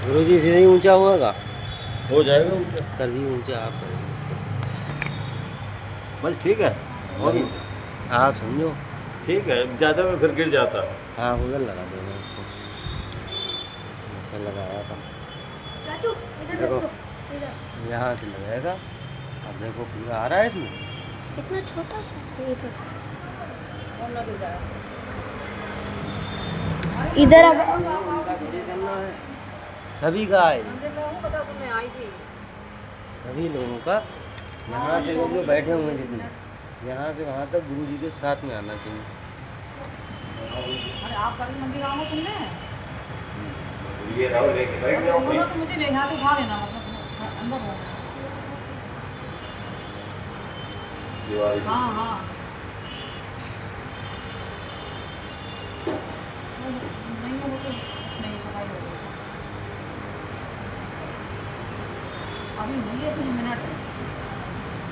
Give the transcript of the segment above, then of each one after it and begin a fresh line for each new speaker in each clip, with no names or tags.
गुरु जी से नहीं ऊंचा होगा,
हो जाएगा ऊंचा,
कर दिए ऊंचा आप करेंगे
बस ठीक है। और
आप समझो।
ठीक है, ज़्यादा में फिर गिर जाता है।
हाँ उधर लगा देना उसको, ऐसा लगाया था
चाचू इधर
देखो।
देखो, इधर
यहाँ से लगाएगा, अब देखो पूरा आ रहा है इसमें।
इतना छोटा सा इधर इधर अगर
सभी का है, सभी लोगों का। यहाँ से वो जो बैठे हुए हैं जितने, यहाँ से वहाँ तक गुरु जी के साथ में आना चाहिए।
अरे आप कभी मंदिर आओ सुनने,
ये रहो लेके बैठ जाओ।
बोलो तो मुझे ले यहाँ से उठा लेना, मतलब अंदर हो।
दिवाली
हाँ हाँ नहीं हो तो नहीं, सफाई हो गई अभी हुई है 3 मिनट,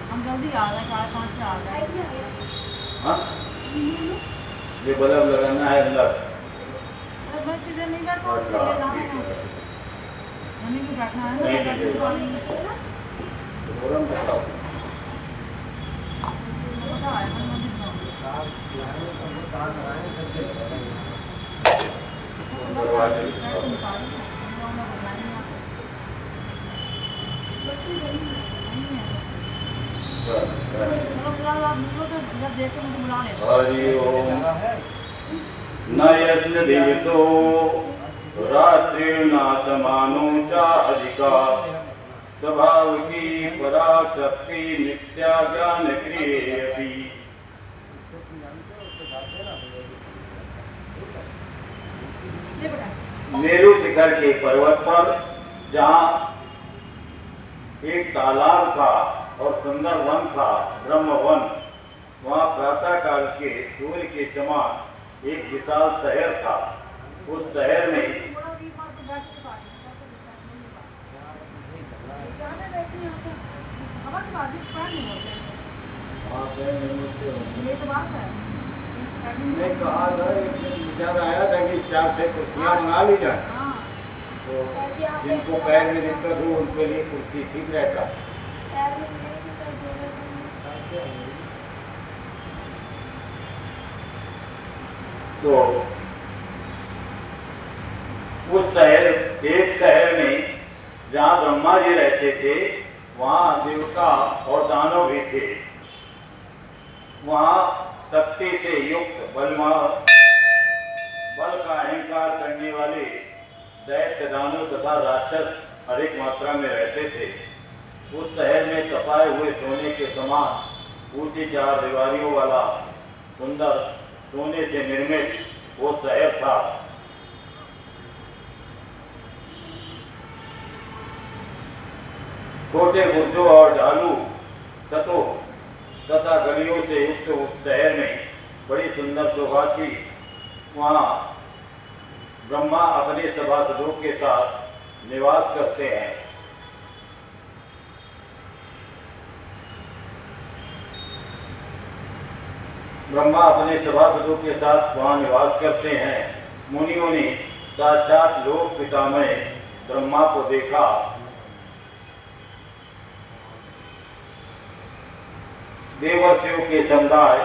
हम जल्दी आ गए, 5:30 पे आ गए।
हाँ, ये बल्ब लगाना है अंदर।
अरे मैं किधर नहीं बैठ पाऊँ, ले जाना है यहाँ से, नहीं भी बैठना है
नहीं,
ना,
नहीं,
बैठने वाली है।
गरम बताओ।
पता है मैं मंदिर जाऊँगी।
दरवाजे हरि ओम। न यस्य दिवसो रात्रिर्न समानो च अधिका, स्वभाव की पराशक्ति नित्या ज्ञान क्रियेयति। मेरु शिखर के पर्वत पर जहाँ एक तालाब था और सुंदर वन था, ब्रह्म वन, वहाँ प्रातः काल के सूर्य के समान एक विशाल शहर था। उस शहर में मैं कहा था, विचार आया था कि 4-6 कुर्सियाँ मंगा ली जाए, तो जिनको पैर में दिक्कत हो उनके लिए कुर्सी ठीक रहता। तो उस शहर, एक शहर में जहाँ ब्रह्मा जी रहते थे, वहाँ देवता और दानव भी थे। वहाँ शक्ति से युक्त बल का अहंकार करने वाले दैत्य, दानव तथा राक्षस अधिक मात्रा में रहते थे। उस शहर में तपाए हुए सोने के समान ऊंची 4 दीवारियों वाला सुंदर सोने से निर्मित वो शहर था। छोटे बुर्जों और ढालू सतों तथा गलियों से युक्त उस शहर में बड़ी सुंदर शोभा थी। वहाँ ब्रह्मा अपने सभासदों के साथ निवास करते हैं। ब्रह्मा अपने सभासदों के साथ वहाँ निवास करते हैं। मुनियों ने साक्षात लोक पितामह ब्रह्मा को देखा। देवर्षियों के समुदाय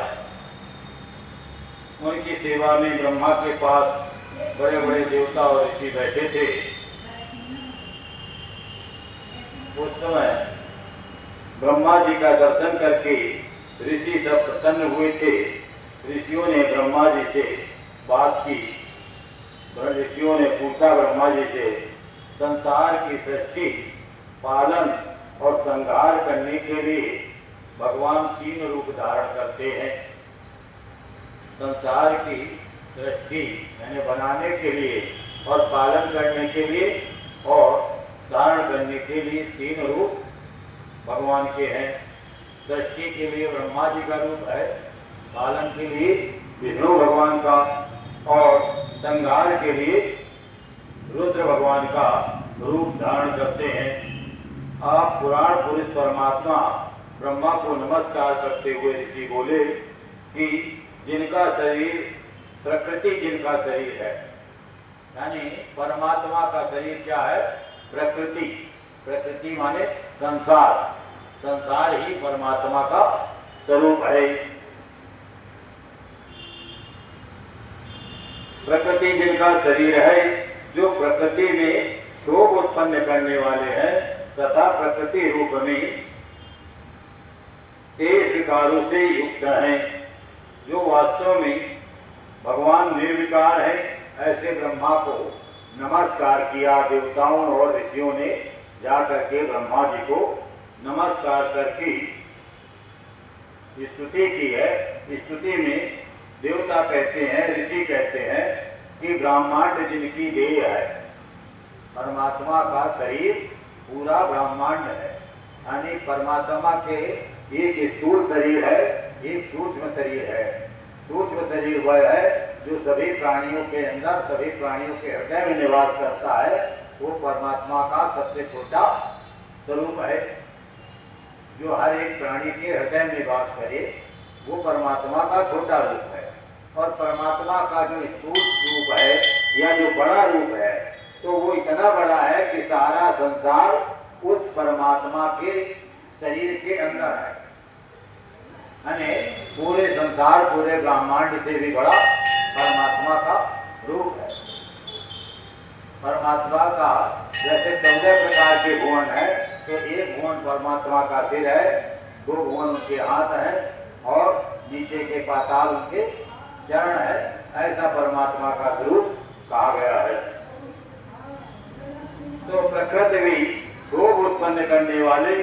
उनकी सेवा में ब्रह्मा के पास बड़े बड़े देवता और ऋषि बैठे थे। उस समय ब्रह्मा जी का दर्शन करके ऋषि सब प्रसन्न हुए थे। ऋषियों ने ब्रह्मा जी से बात की। ऋषियों ने पूछा ब्रह्मा जी से, संसार की सृष्टि, पालन और संहार करने के लिए भगवान 3 रूप धारण करते हैं। संसार की सृष्टि यानी बनाने के लिए और पालन करने के लिए और धारण करने के लिए 3 रूप भगवान के हैं। सृष्टि के लिए ब्रह्मा जी का रूप है, पालन के लिए विष्णु भगवान का और संहार के लिए रुद्र भगवान का रूप धारण करते हैं। आप पुराण पुरुष परमात्मा ब्रह्मा को नमस्कार करते हुए ऋषि बोले कि जिनका शरीर प्रकृति जिनका शरीर है, यानी परमात्मा का शरीर क्या है? प्रकृति। प्रकृति माने संसार, संसार ही परमात्मा का स्वरूप है। प्रकृति जिनका शरीर है, जो प्रकृति में क्षोभ उत्पन्न करने वाले हैं तथा प्रकृति रूप में तेज विकारों से युक्त हैं, जो वास्तव में भगवान निर्विकार है, ऐसे ब्रह्मा को नमस्कार किया। देवताओं और ऋषियों ने जाकर के ब्रह्मा जी को नमस्कार करके स्तुति की है। स्तुति में देवता कहते हैं, ऋषि कहते हैं कि ब्रह्मांड जिनकी देह है, परमात्मा का शरीर पूरा ब्रह्मांड है, यानी परमात्मा के एक स्थूल शरीर है, एक सूक्ष्म शरीर है। सूक्ष्म शरीर वह है जो सभी प्राणियों के अंदर, सभी प्राणियों के हृदय में निवास करता है। वो परमात्मा का सबसे छोटा स्वरूप है, जो हर एक प्राणी के हृदय में निवास करे, वो परमात्मा का छोटा रूप है। और परमात्मा का जो स्थूल रूप है या जो बड़ा रूप है, तो वो इतना बड़ा है कि सारा संसार उस परमात्मा के शरीर के अंदर है, यानी पूरे संसार, पूरे ब्रह्मांड से भी बड़ा परमात्मा का रूप है। परमात्मा का जैसे 14 प्रकार के भुवन है, तो एक भुवन परमात्मा का सिर है, 2 भुवन उनके हाथ हैं और नीचे के पाताल उनके चरण है। ऐसा परमात्मा का स्वरूप कहा गया है। तो प्रकृति भी क्षोभ उत्पन्न करने वाले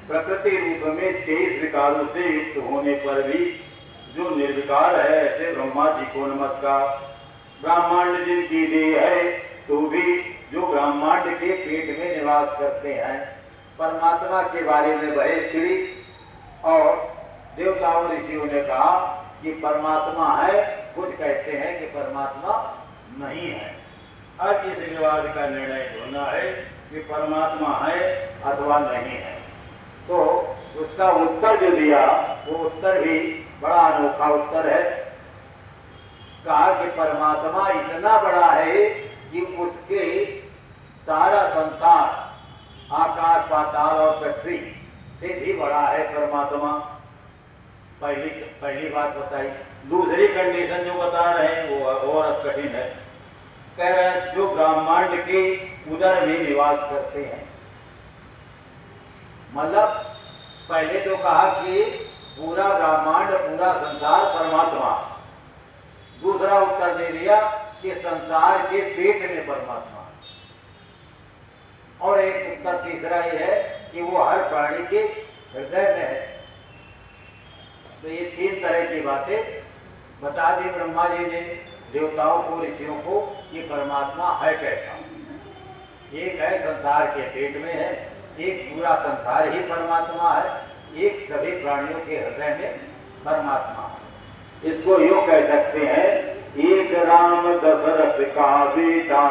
प्रकृति रूप में 23 विकारों से युक्त होने पर भी जो निर्विकार है, ऐसे ब्रह्मा जी को नमस्कार। ब्रह्मांड जिनकी देह है, तो भी जो ब्रह्मांड के पेट में निवास करते हैं। परमात्मा के बारे में महेश्वरी और देवताओं ऋषियों ने कहा कि परमात्मा है, कुछ कहते हैं कि परमात्मा नहीं है। अब इस विवाद का निर्णय होना है कि परमात्मा है अथवा नहीं है। तो उसका उत्तर जो दिया, वो उत्तर भी बड़ा अनोखा उत्तर है। कहा कि परमात्मा इतना बड़ा है कि उसके सारा संसार, आकाश पाताल और पृथ्वी से भी बड़ा है परमात्मा। पहली बात बताई। दूसरी कंडीशन जो बता रहे हैं वो और कठिन है। कह रहे हैं जो ब्रह्मांड के उदर में निवास करते हैं, मतलब पहले तो कहा कि पूरा ब्रह्मांड, पूरा संसार परमात्मा। दूसरा उत्तर दे दिया कि संसार के पेट में परमात्मा। और एक उत्तर तीसरा ये है कि वो हर प्राणी के हृदय में है। तो ये 3 तरह की बातें बता दी ब्रह्मा जी ने देवताओं को, ऋषियों को कि परमात्मा है कैसा। एक है संसार के पेट में है, एक पूरा संसार ही परमात्मा है, एक सभी प्राणियों के हृदय में परमात्मा है। इसको यूं कह सकते हैं, एक राम दशरथ का बेटा,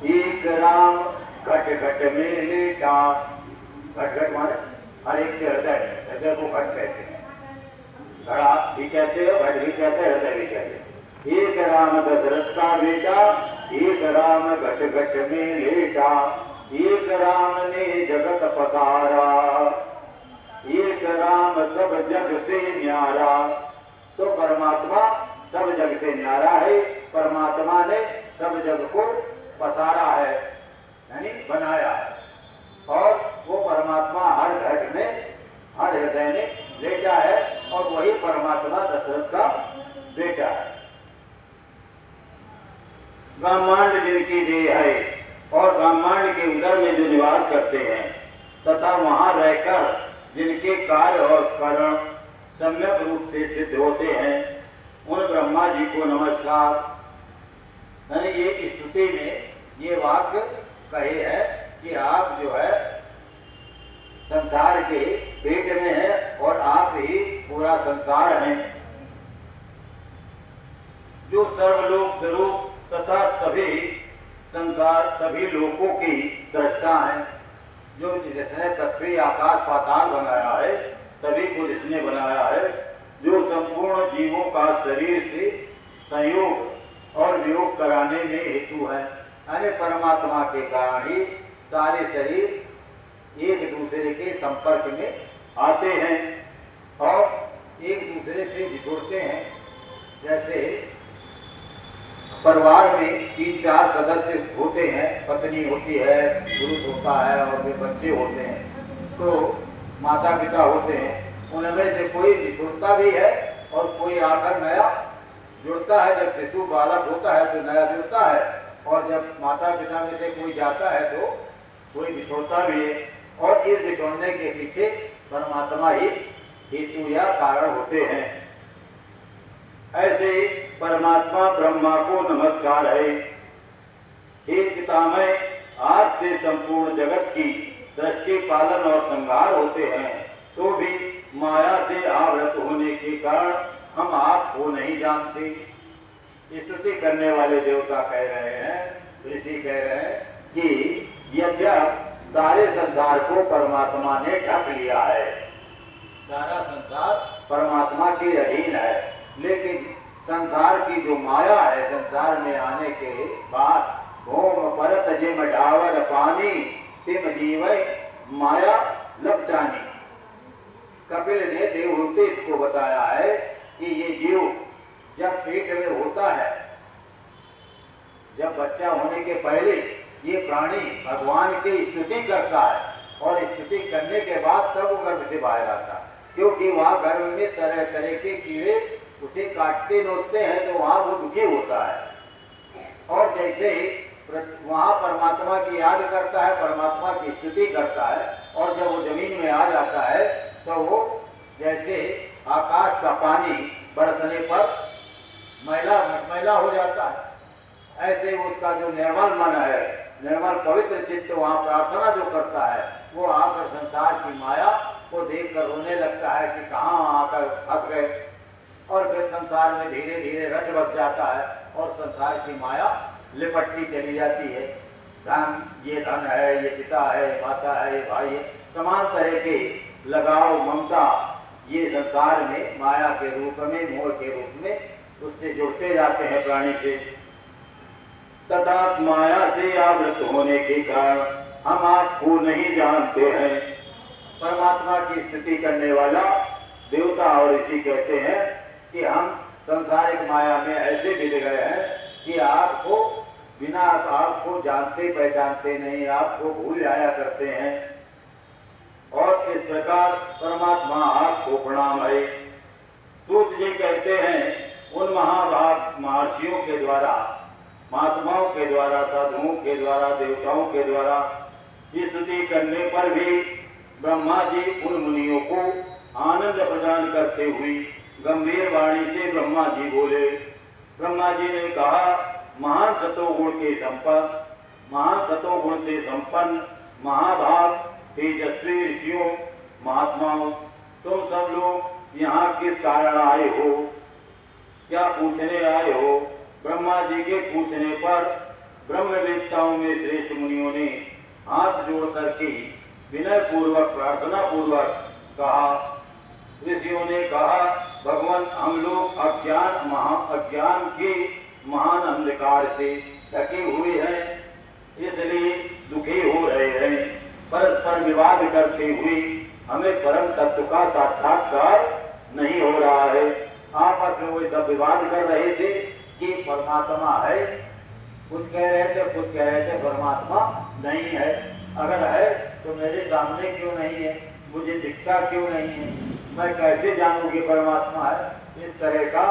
एक राम घट घट में लेटा। घट घट माने हर एक के हृदय में, हृदय को घट कहते हैं। घड़ा भी कहते हैं, घट भी कहते हैं, हृदय भी कहते हैं। एक राम दशरथ का बेटा, एक राम घट घट में लेटा, एक राम ने जगत पसारा, एक राम सब जग से न्यारा। तो परमात्मा सब जग से न्यारा है। परमात्मा ने सब जग को पसारा है, यानी बनाया है। और वो परमात्मा हर घट में, हर हृदय में लेटा है, और वही परमात्मा दशरथ का बेटा है। ब्रह्मांड जिनकी देह है और ब्रह्मांड के उदर में जो निवास करते हैं तथा वहां रहकर जिनके कार्य और कारण सम्यक रूप से सिद्ध होते हैं, उन ब्रह्मा जी को नमस्कार। यानी ये स्तुति में ये वाक्य कहे हैं कि आप जो है संसार के पेट में है और आप ही पूरा संसार हैं, जो सर्वलोक स्वरूप तथा सभी संसार, सभी लोकों की सृष्टा हैं। जो जिसने पृथ्वी आकाश पाताल बनाया है, सभी को जिसने बनाया है, जो संपूर्ण जीवों का शरीर से संयोग और वियोग कराने में हेतु है, यानी परमात्मा के कारण ही सारे शरीर एक दूसरे के संपर्क में आते हैं और एक दूसरे से बिछुड़ते हैं। जैसे परिवार में 3-4 सदस्य होते हैं, पत्नी होती है, पुरुष होता है और वे बच्चे होते हैं, तो माता पिता होते हैं, उनमें से कोई बिछुड़ता भी है और कोई आकर नया जुड़ता है। जब शिशु बालक होता है तो नया जुड़ता है, और जब माता पिता में से कोई जाता है तो कोई बिछोड़ता भी है, और इस बिछोड़ने के पीछे परमात्मा ही हेतु या कारण होते हैं। ऐसे परमात्मा ब्रह्मा को नमस्कार है। हे पितामह, आज से संपूर्ण जगत की सृष्टि, पालन और संहार होते हैं, तो भी माया से आवृत होने के कारण हम आपको नहीं जानते। स्तुति करने वाले देवता कह रहे हैं, ऋषि कह रहे हैं कि यद्यप सारे संसार को परमात्मा ने ढक लिया है, सारा संसार परमात्मा के अधीन है, लेकिन संसार की जो माया है, संसार में आने के बाद भौम परत जिम डावर पानी तिम जीवय माया लपटानी। कपिल ने देवहूति को बताया है कि ये जीव जब पेट में होता है, जब बच्चा होने के पहले ये प्राणी भगवान की स्तुति करता है, और स्तुति करने के बाद तब वो गर्भ से बाहर आता है, क्योंकि वहाँ गर्भ में तरह तरह के कीड़े उसे काटते नोचते हैं, तो वहाँ वो दुखी होता है। और जैसे ही वहाँ परमात्मा की याद करता है, परमात्मा की स्तुति करता है, और जब वो जमीन में आ जाता है तो वो जैसे आकाश का पानी बरसने पर मैला हो जाता है, ऐसे उसका जो निर्मल मन है, निर्मल पवित्र चित्त वहाँ प्रार्थना जो करता है, वो आकर संसार की माया को देखकर रोने लगता है कि कहाँ आकर फंस गए, और फिर संसार में धीरे धीरे रच बस जाता है और संसार की माया लिपटती चली जाती है। धन, ये धन है, ये पिता है, माता है, ये भाई है, तमाम तरह के लगाव ममता ये संसार में माया के रूप में, मोह के रूप में उससे जुड़ते जाते हैं प्राणी से। तथा माया से आवृत होने के कारण हम आपको नहीं जानते हैं। परमात्मा की स्तुति करने वाला देवता और ऋषि कहते हैं कि हम संसारिक माया में ऐसे बिध गए हैं कि आपको बिना आपको जानते पहचानते नहीं, आपको भूल जाया करते हैं, और इस प्रकार परमात्मा आपको प्रणाम है। सूत जी कहते हैं उन महाभाग महर्षियों के द्वारा, महात्माओं के द्वारा, साधुओं के द्वारा, देवताओं के द्वारा स्तुति करने पर भी ब्रह्मा जी उन मुनियों को आनंद प्रदान करते हुए गंभीर वाणी से ब्रह्मा जी बोले। ब्रह्मा जी ने कहा, महान सतोगुण के संपन्न, महान सतोगुण से संपन्न महाभाग तेजस्वी ऋषियों, महात्माओं, तुम सब लोग यहाँ किस कारण आए हो, क्या पूछने आए हो? ब्रह्मा जी के पूछने पर ब्रह्मवेत्ताओं में श्रेष्ठ मुनियों ने हाथ जोड़ करके विनय पूर्वक, प्रार्थना पूर्वक कहा। ऋषियों ने कहा, भगवान, हम लोग अज्ञान के महान अंधकार से ढके हुए हैं, इसलिए दुखी हो रहे हैं। परस्पर विवाद करते हुए हमें परम तत्व का साक्षात्कार नहीं हो रहा है। आपस में वो सब विवाद कर रहे थे कि परमात्मा है, कुछ कह रहे थे, कुछ कह रहे थे परमात्मा नहीं है। अगर है तो मेरे सामने क्यों नहीं है, मुझे दिखता क्यों नहीं है, मैं कैसे जानूं कि परमात्मा है? इस तरह का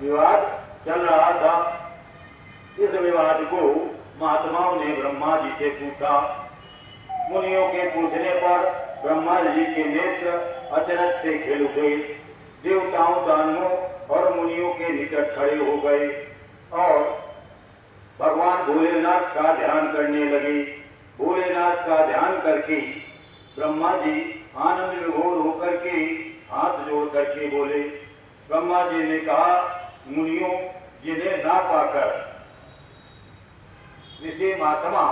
विवाद चल रहा था। इस विवाद को महात्माओं ने ब्रह्मा जी से पूछा। मुनियों के पूछने पर ब्रह्मा जी के नेत्र अचानक से खिल उठे। देवताओं, दानवों और मुनियों के निकट खड़े हो गए और भगवान भोलेनाथ का ध्यान करने लगे। भोलेनाथ का ध्यान करके ब्रह्मा जी आनंद विभोर होकर के हाथ जोड़ करके बोले। ब्रह्मा जी ने कहा, मुनियों, जिन्हें ना पाकर ऋषि महात्मा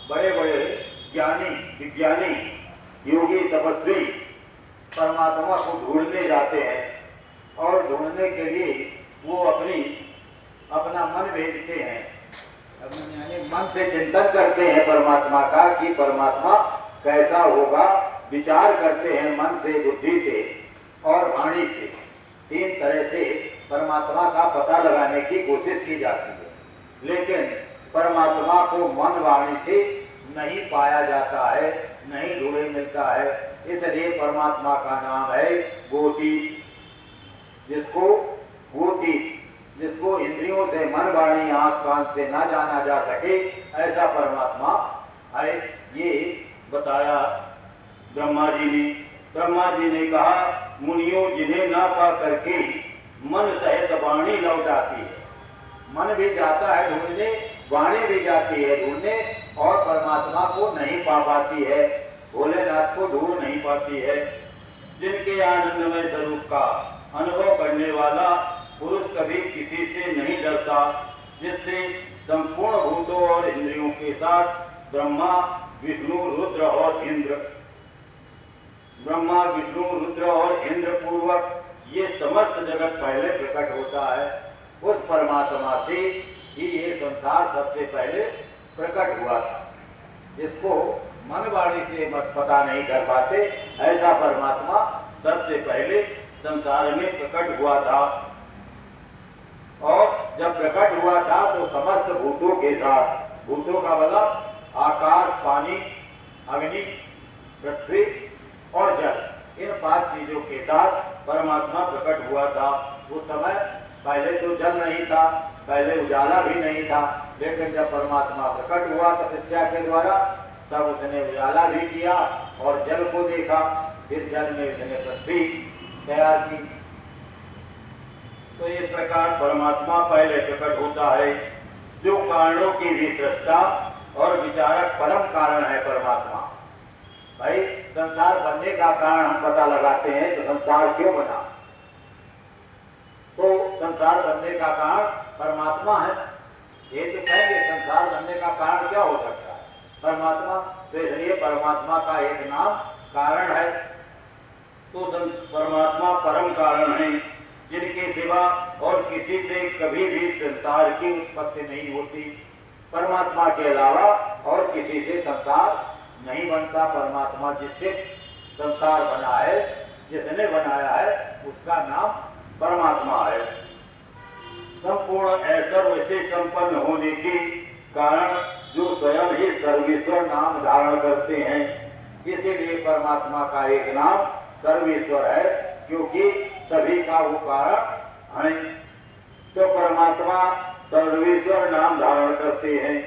बड़े बड़े ज्ञानी विज्ञानी योगी तपस्वी परमात्मा को ढूंढने जाते हैं और ढूंढने के लिए वो अपना मन भेजते हैं, यानी मन से चिंतन करते हैं परमात्मा का कि परमात्मा कैसा होगा। विचार करते हैं मन से, बुद्धि से और वाणी से। 3 तरह से परमात्मा का पता लगाने की कोशिश की जाती है, लेकिन परमात्मा को मन वाणी से नहीं पाया जाता है, नहीं ढूंढे मिलता है। इसलिए परमात्मा का नाम है गोती, जिसको इंद्रियों से, मन वाणी आंख कान से ना जाना जा सके, ऐसा परमात्मा है। ये बताया ब्रह्मा जी ने कहा, मुनियों जिन्हें ना पा करके मन सहित वाणी लौट आती है। मन भी जाता है ढूंढने, वाणी भी जाती है ढूंढने और परमात्मा को नहीं पा पाती है, भोलेनाथ को ढूंढ नहीं पाती है। जिनके आनंदमय स्वरूप का अनुभव करने वाला पुरुष कभी किसी से नहीं डरता, जिससे संपूर्ण भूतों और इंद्रियों के साथ ब्रह्मा विष्णु रुद्र और इंद्र पूर्वक ये समस्त जगत पहले प्रकट होता है। उस परमात्मा से ही ये संसार सबसे पहले प्रकट हुआ था, जिसको मन वाणी से पता नहीं कर पाते, ऐसा परमात्मा सबसे पहले संसार में प्रकट हुआ था। और जब प्रकट हुआ था तो समस्त भूतों के साथ, भूतों का मतलब आकाश, पानी, अग्नि, पृथ्वी और जल, इन 5 चीजों के साथ परमात्मा प्रकट हुआ था। उस समय पहले तो जल नहीं था, पहले उजाला भी नहीं था, लेकिन जब परमात्मा प्रकट हुआ तपस्या के द्वारा, तब उसने उजाला भी किया और जल को देखा। फिर जल में उसने पृथ्वी तैयार की। तो इस प्रकार परमात्मा पहले प्रकट होता है, जो कारणों की भी सृष्टा और विचारक परम कारण है परमात्मा। भाई, संसार बनने का कारण हम पता लगाते हैं तो संसार क्यों बना, तो संसार बनने का कारण परमात्मा है। ये तो कहेंगे संसार बनने का कारण क्या हो सकता है, परमात्मा। तो इसलिए परमात्मा का एक नाम कारण है। तो परमात्मा परम कारण है, जिनके सिवा और किसी से कभी भी संसार की उत्पत्ति नहीं होती। परमात्मा के अलावा और किसी से संसार नहीं बनता। परमात्मा जिससे संसार बना है, जिसने बनाया है, उसका नाम परमात्मा है। संपूर्ण ऐश्वर्य से संपन्न होने के कारण जो स्वयं ही सर्वेश्वर नाम धारण करते हैं, इसीलिए परमात्मा का एक नाम सर्वेश्वर है, क्योंकि सभी का वो कारण है। तो परमात्मा सर्वेश्वर नाम धारण करते हैं।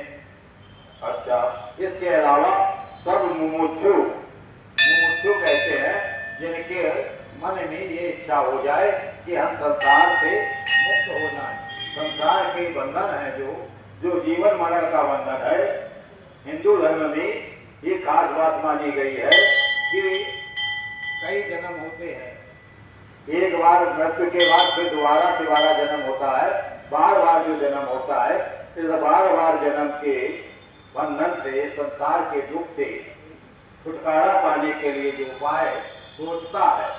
अच्छा, इसके अलावा सब मुमुक्षु कहते हैं, जिनके मन में ये इच्छा हो जाए कि हम संसार से मुक्त हो जाएं। संसार के बंधन है जो जीवन मरण का बंधन है। हिंदू धर्म में ये खास बात मानी गई है कि कई जन्म होते हैं, एक बार मृत्यु के बाद फिर दोबारा जन्म होता है। बार जो जन्म होता है, इस बार जन्म के बंधन से, संसार के दुख से छुटकारा पाने के लिए जो उपाय सोचता है,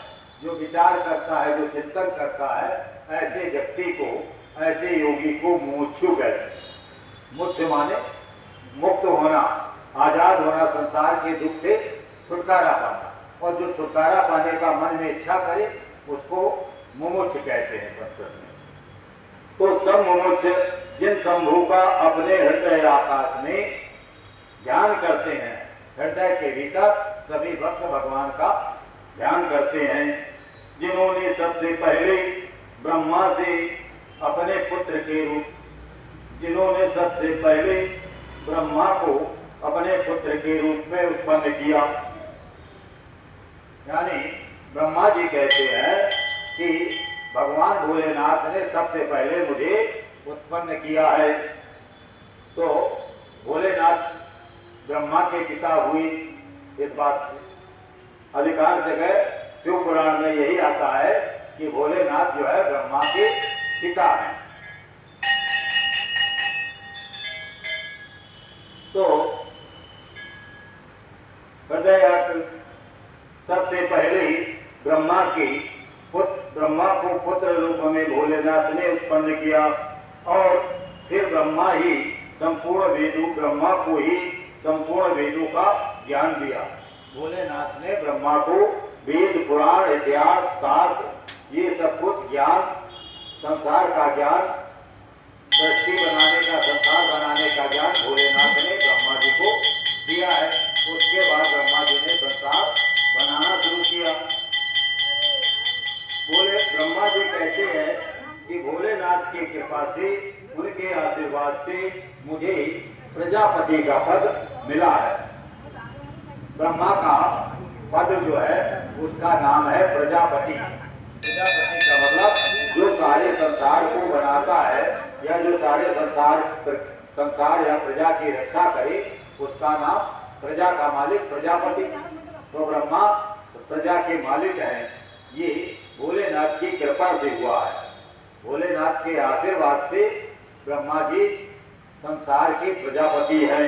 जो विचार करता है, जो चिंतन करता है, ऐसे व्यक्ति को, ऐसे योगी को मुमुक्षु कहते हैं। मुक्ष माने मुक्त होना, आजाद होना, संसार के दुख से छुटकारा पाना। और जो छुटकारा पाने का मन में इच्छा करे उसको मुमुक्ष कहते हैं संस्कृत में। तो सब मुमुक्ष जिन शंभु का अपने हृदय आकाश में ध्यान करते हैं, हृदय के भीतर सभी भक्त भगवान का ध्यान करते हैं, जिन्होंने सबसे पहले ब्रह्मा से अपने पुत्र के रूप, जिन्होंने सबसे पहले ब्रह्मा को अपने पुत्र के रूप में उत्पन्न किया। यानी ब्रह्मा जी कहते हैं कि भगवान भोलेनाथ ने सबसे पहले मुझे उत्पन्न किया है। तो भोलेनाथ ब्रह्मा के पिता हुई, इस बात से अधिकांश जगह शिव पुराण में यही आता है कि भोलेनाथ जो है ब्रह्मा के पिता हैं। तो हृदय सबसे पहले ब्रह्मा को पुत्र रूप में भोलेनाथ ने उत्पन्न किया और फिर ब्रह्मा को ही संपूर्ण वेदों का ज्ञान दिया। भोलेनाथ ने ब्रह्मा को वेद, पुराण, इतिहास, शास्त्र ये सब कुछ ज्ञान, संसार का ज्ञान, सृष्टि बनाने का, संसार बनाने का ज्ञान भोलेनाथ ने ब्रह्मा जी को दिया है। उसके बाद ब्रह्मा जी ने संसार बनाना शुरू किया। ब्रह्मा जी कहते हैं कि भोलेनाथ की कृपा से, उनके आशीर्वाद से मुझे प्रजापति का पद मिला है। ब्रह्मा का पद जो है उसका नाम है प्रजापति। प्रजापति का मतलब जो सारे संसार को बनाता है या जो सारे संसार या प्रजा की रक्षा करे, उसका नाम प्रजा का मालिक प्रजापति। तो ब्रह्मा प्रजा के मालिक हैं। ये भोलेनाथ की कृपा से हुआ है। भोलेनाथ के आशीर्वाद से ब्रह्मा जी संसार के प्रजापति हैं।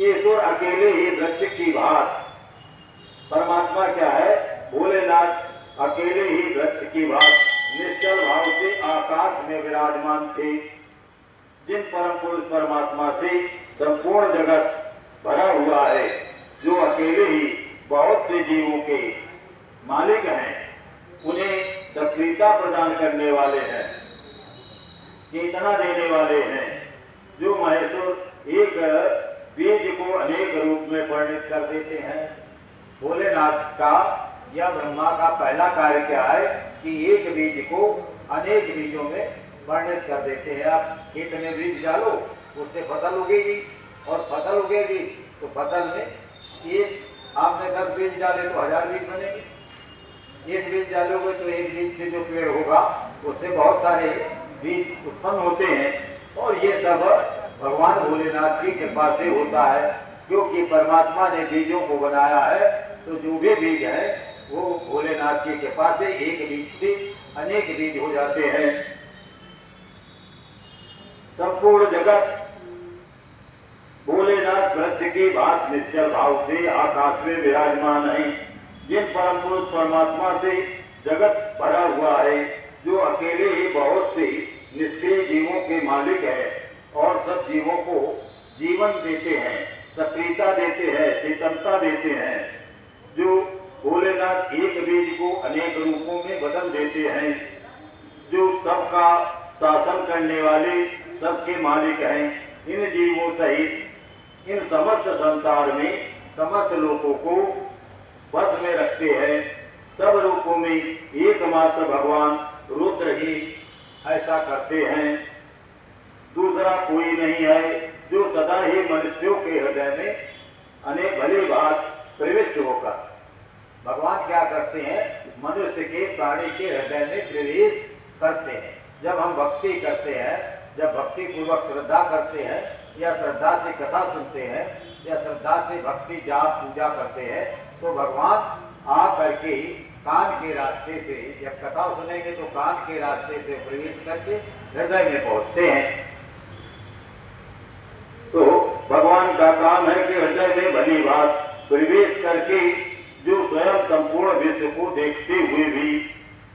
ईश्वर अकेले ही वृक्ष की भांति, परमात्मा क्या है? भोलेनाथ अकेले ही वृक्ष की भांति निश्चल भाव से आकाश में विराजमान थे। जिन परम पुरुष परमात्मा से संपूर्ण जगत भरा हुआ है, जो अकेले ही बहुत से जीवों के मालिक हैं, उन्हें सक्रियता प्रदान करने वाले हैं, चेतना देने वाले हैं, जो महेश्वर एक बीज को अनेक रूप में परिणित कर देते हैं। भोलेनाथ का या ब्रह्मा का पहला कार्य क्या है कि एक बीज को अनेक बीजों में परिणित कर देते हैं। आप खेत में बीज डालो, उससे फसल उगेगी, और फसल उगेगी तो फसल में एक आपने 10 बीज डाले तो 1000 बीज बनेंगे। एक बीज डालोगे तो एक बीज से जो पेड़ होगा उससे बहुत सारे बीज उत्पन्न होते हैं। और ये सब भगवान भोलेनाथ की कृपा से होता है, क्योंकि परमात्मा ने बीजों को बनाया है। तो जो भी बीज है वो भोलेनाथ की कृपा से एक बीज से अनेक बीज हो जाते हैं। संपूर्ण जगत भोलेनाथ वृक्ष की भांति निश्चल भाव से आकाश में विराजमान है। जिन परम पुरुष परमात्मा से जगत भरा हुआ है, जो अकेले ही बहुत से निष्क्रिय जीवों के मालिक है और सब जीवों को जीवन देते हैं, सक्रियता देते हैं, चेतनता देते हैं। जो भोलेनाथ एक बीज को अनेक रूपों में बदल देते हैं, जो सबका शासन करने वाले, सबके मालिक हैं। इन जीवों सहित इन समस्त संसार में समस्त लोगों को बस में रखते हैं। सब रूपों में एकमात्र भगवान रुद्र ही ऐसा करते हैं। दूसरा कोई नहीं है जो सदा ही मनुष्यों के हृदय में अनेक भली बात प्रविष्ट होकर भगवान क्या करते हैं? मनुष्य के, प्राणी के हृदय में प्रवेश करते हैं। जब हम भक्ति करते हैं, जब भक्ति पूर्वक श्रद्धा करते हैं या श्रद्धा से कथा सुनते हैं या श्रद्धा से भक्ति जाप पूजा करते हैं, तो भगवान आ करके कान के रास्ते से, जब कथा सुनेंगे तो कान के रास्ते से प्रवेश करके हृदय में पहुंचते हैं। तो भगवान का काम है कि हृदय में भली बात प्रवेश करके जो स्वयं संपूर्ण विश्व को देखते हुए भी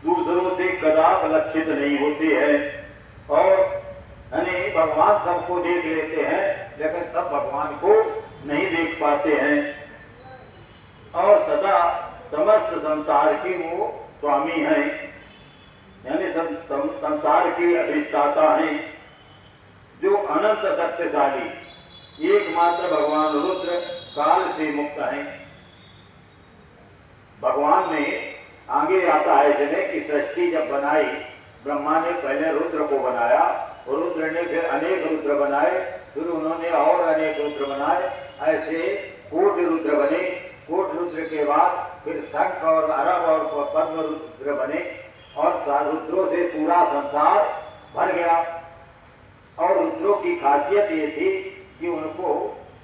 दूसरों से कदाप लक्षित नहीं होते हैं। और यानी भगवान सबको देख लेते हैं, लेकिन सब भगवान को नहीं देख पाते हैं। और सदा समस्त संसार की वो स्वामी हैं, यानी संसार की अधिष्ठाता हैं, जो अनंत शक्तिशाली एकमात्र भगवान रुद्र काल से मुक्त हैं। भगवान ने आगे आता है जने कि सृष्टि जब बनाई, ब्रह्मा ने पहले रुद्र को बनाया, और रुद्र ने फिर अनेक रुद्र बनाए, फिर उन्होंने और अनेक रुद्र बनाए। ऐसे कोटि रुद्र बने। कोटि रुद्र के बाद फिर शंख और अरब और पद्म रुद्र बने, और रुद्रों से पूरा संसार भर गया। और रुद्रों की खासियत ये थी कि उनको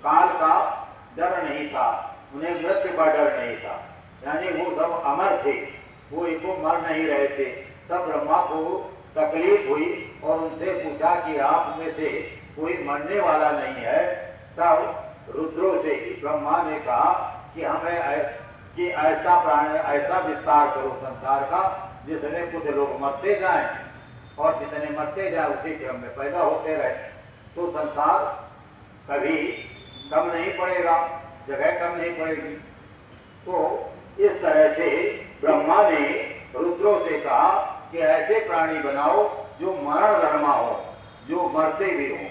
काल का डर नहीं था, उन्हें मृत्यु का डर नहीं था, यानी वो सब अमर थे, वो इनको मर नहीं रहे थे। तब ब्रह्मा को तकलीफ हुई और उनसे पूछा कि आप में से कोई मरने वाला नहीं है। तब रुद्रों से ब्रह्मा ने कहा कि कि ऐसा विस्तार करो संसार का जिसमें कुछ लोग मरते जाएं और जितने मरते जाएं उसी क्रम में पैदा होते रहे, तो संसार कभी कम नहीं पड़ेगा, जगह कम नहीं पड़ेगी। तो इस तरह से ब्रह्मा ने रुद्रों से कहा कि ऐसे प्राणी बनाओ जो मरण धर्मा हो, जो मरते भी हो।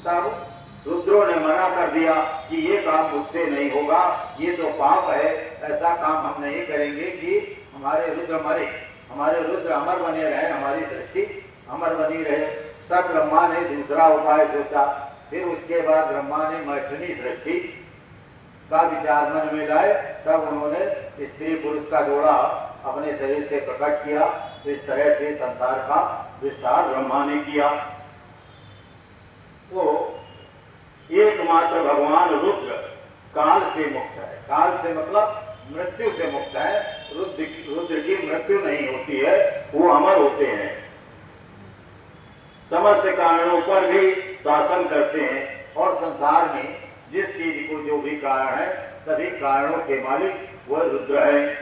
तब रुद्रों ने मना कर दिया कि ये काम मुझसे नहीं होगा, ये तो पाप है, ऐसा काम हम नहीं करेंगे कि हमारे रुद्र मरे, हमारे रुद्र अमर बने रहे, हमारी सृष्टि अमर बनी रहे। तब ब्रह्मा ने दूसरा उपाय सोचा। फिर उसके बाद ब्रह्मा ने मैथुनी सृष्टि का विचार मन में लाए। तब उन्होंने स्त्री पुरुष का जोड़ा अपने शरीर से प्रकट किया। तो इस तरह से संसार का विस्तार ब्रह्मा ने किया। तो एकमात्र भगवान रुद्र काल से मुक्त है। काल से मतलब मृत्यु से मुक्त है। रुद्र की मृत्यु नहीं होती है, वो अमर होते हैं, समस्त कारणों पर भी शासन करते हैं। और संसार में जिस चीज को जो भी कारण है, सभी कारणों के मालिक वह रुद्र है,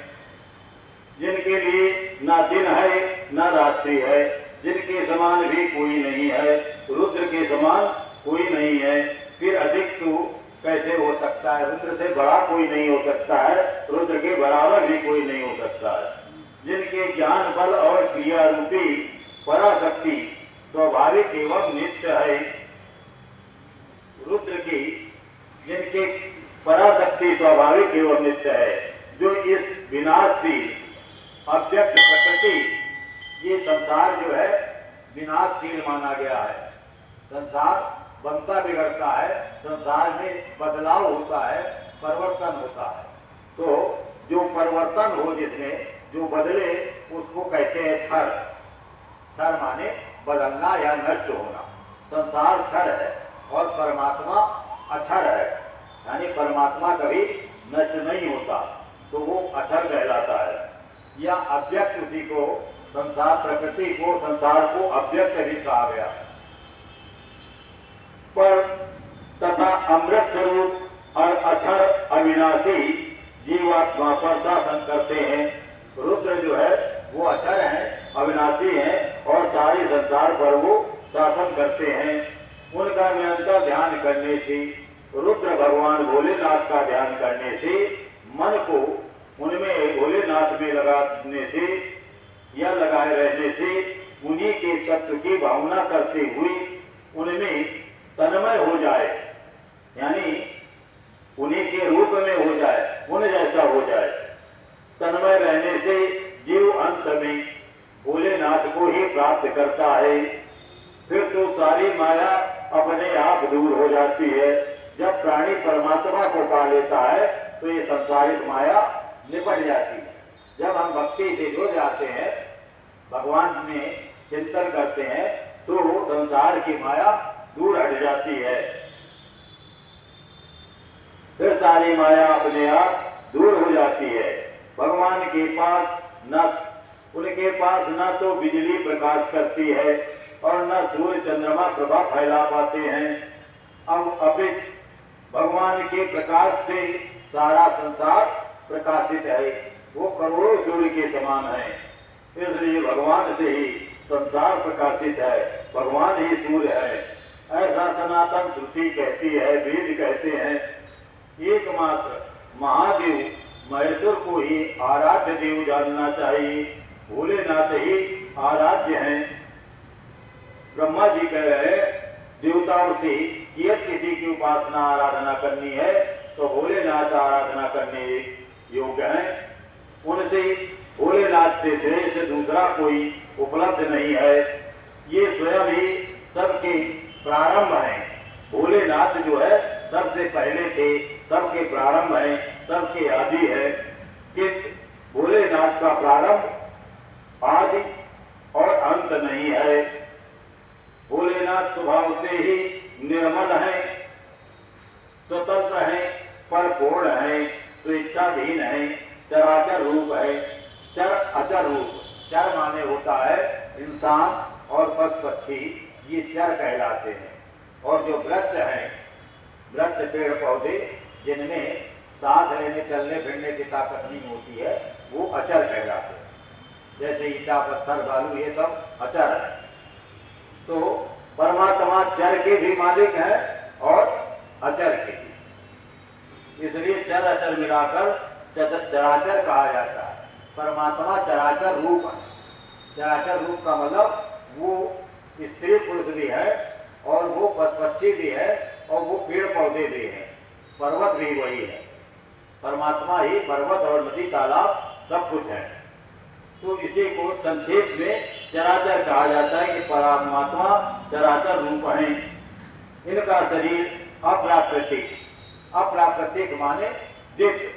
जिनके लिए ना दिन है ना रात्रि है, जिनके समान भी कोई नहीं है, रुद्र के समान कोई नहीं है। फिर अधिक तो कैसे हो सकता है? रुद्र से बड़ा कोई नहीं हो सकता है, रुद्र के बराबर भी कोई नहीं हो सकता है। जिनके ज्ञान बल और क्रिया रूपी पराशक्ति स्वाभाविक एवं नित्य है, रुद्र की जिनके पराशक्ति स्वाभाविक एवं नित्य है, जो इस विनाशशील अव्यक्त प्रकृति, ये संसार जो है विनाशशील माना गया है। संसार बनता बिगड़ता है, संसार में बदलाव होता है, परिवर्तन होता है। तो जो परिवर्तन हो, जिसमें जो बदले, उसको कहते हैं क्षर। क्षर माने बदलना या नष्ट होना। संसार क्षर है और परमात्मा अक्षर है, यानी परमात्मा कभी नष्ट नहीं होता, तो वो अक्षर कहलाता है। या अव्यक्त, उसी को संसार प्रकृति को, संसार को अव्यक्त भी कहा गया। पर तथा अमृत स्वरूप और अक्षर अविनाशी जीवात्मा पर शासन करते हैं। रुद्र जो है वो अक्षर है, अविनाशी है और सारे संसार पर वो शासन करते हैं। उनका निरंतर ध्यान करने से, रुद्र भगवान भोलेनाथ का ध्यान करने से, मन को उनमें भोलेनाथ में लगाने से या लगाए रहने से, उन्हीं के तत्व की भावना करते हुए उनमें तन्मय हो जाए, यानी उन्हीं के रूप में हो जाए, उन जैसा हो जाए। तन्मय रहने से जीव अंत में भोलेनाथ को ही प्राप्त करता है। फिर तो सारी माया अपने आप दूर हो जाती है। जब प्राणी परमात्मा को पा लेता है तो ये संसारिक माया निपट जाती है। जब हम भक्ति से जुड़ जाते हैं, भगवान में चिंतन करते हैं, तो संसार की माया दूर हट जाती है। फिर सारी माया अपने आप दूर हो जाती है। भगवान के पास उनके पास न तो बिजली प्रकाश करती है और न सूर्य चंद्रमा प्रभा फैला पाते हैं। अब अपित भगवान के प्रकाश से सारा संसार प्रकाशित है। वो करोड़ों सूर्य के समान है, इसलिए भगवान से ही संसार प्रकाशित है, भगवान ही सूर्य है। ऐसा सनातन श्रुति कहती है, वेद कहते हैं। एकमात्र महादेव महेश्वर को ही आराध्य देव जानना चाहिए। भोलेनाथ ही आराध्य हैं। ब्रह्मा जी कह रहे देवताओं से कि यदि किसी की उपासना आराधना करनी है तो भोलेनाथ आराधना करने योग्य हैं। उनसे भोलेनाथ से श्रेष्ठ दूसरा कोई उपलब्ध नहीं है। ये स्वयं ही सबके प्रारंभ हैं। भोलेनाथ जो है सबसे पहले थे, सबके प्रारंभ हैं, सबके आदि है। कि भोलेनाथ का प्रारंभ आदि और अंत नहीं है। भोलेनाथ स्वभाव से ही निर्मल है, स्वतंत्र है, परिपूर्ण है, स्वेच्छाधीन है, चराचर रूप है, चर अचर रूप। चर माने होता है इंसान और पशु पक्षी, ये चर कहलाते हैं। और जो व्रत हैं वृक्ष पेड़ पौधे जिनमें सांस लेने चलने फिरने की ताकत नहीं होती है वो अचर कहलाते हैं। जैसे ईटा पत्थर बालू ये सब अचर है। तो परमात्मा चर के भी मालिक है और अचर के भी, इसलिए चर अचर मिलाकर चराचर कहा जाता है। परमात्मा चराचर रूप है। चराचर रूप का मतलब वो स्त्री पुरुष भी है और वो पक्षी भी है और वो पेड़ पौधे भी हैं, पर्वत भी वही है। परमात्मा ही पर्वत और नदी तालाब सब कुछ है। तो इसी को संक्षेप में चराचर कहा जाता है कि परमात्मा चराचर रूप है। इनका शरीर अप्राकृतिक, अप्राकृतिक माने दिव्य,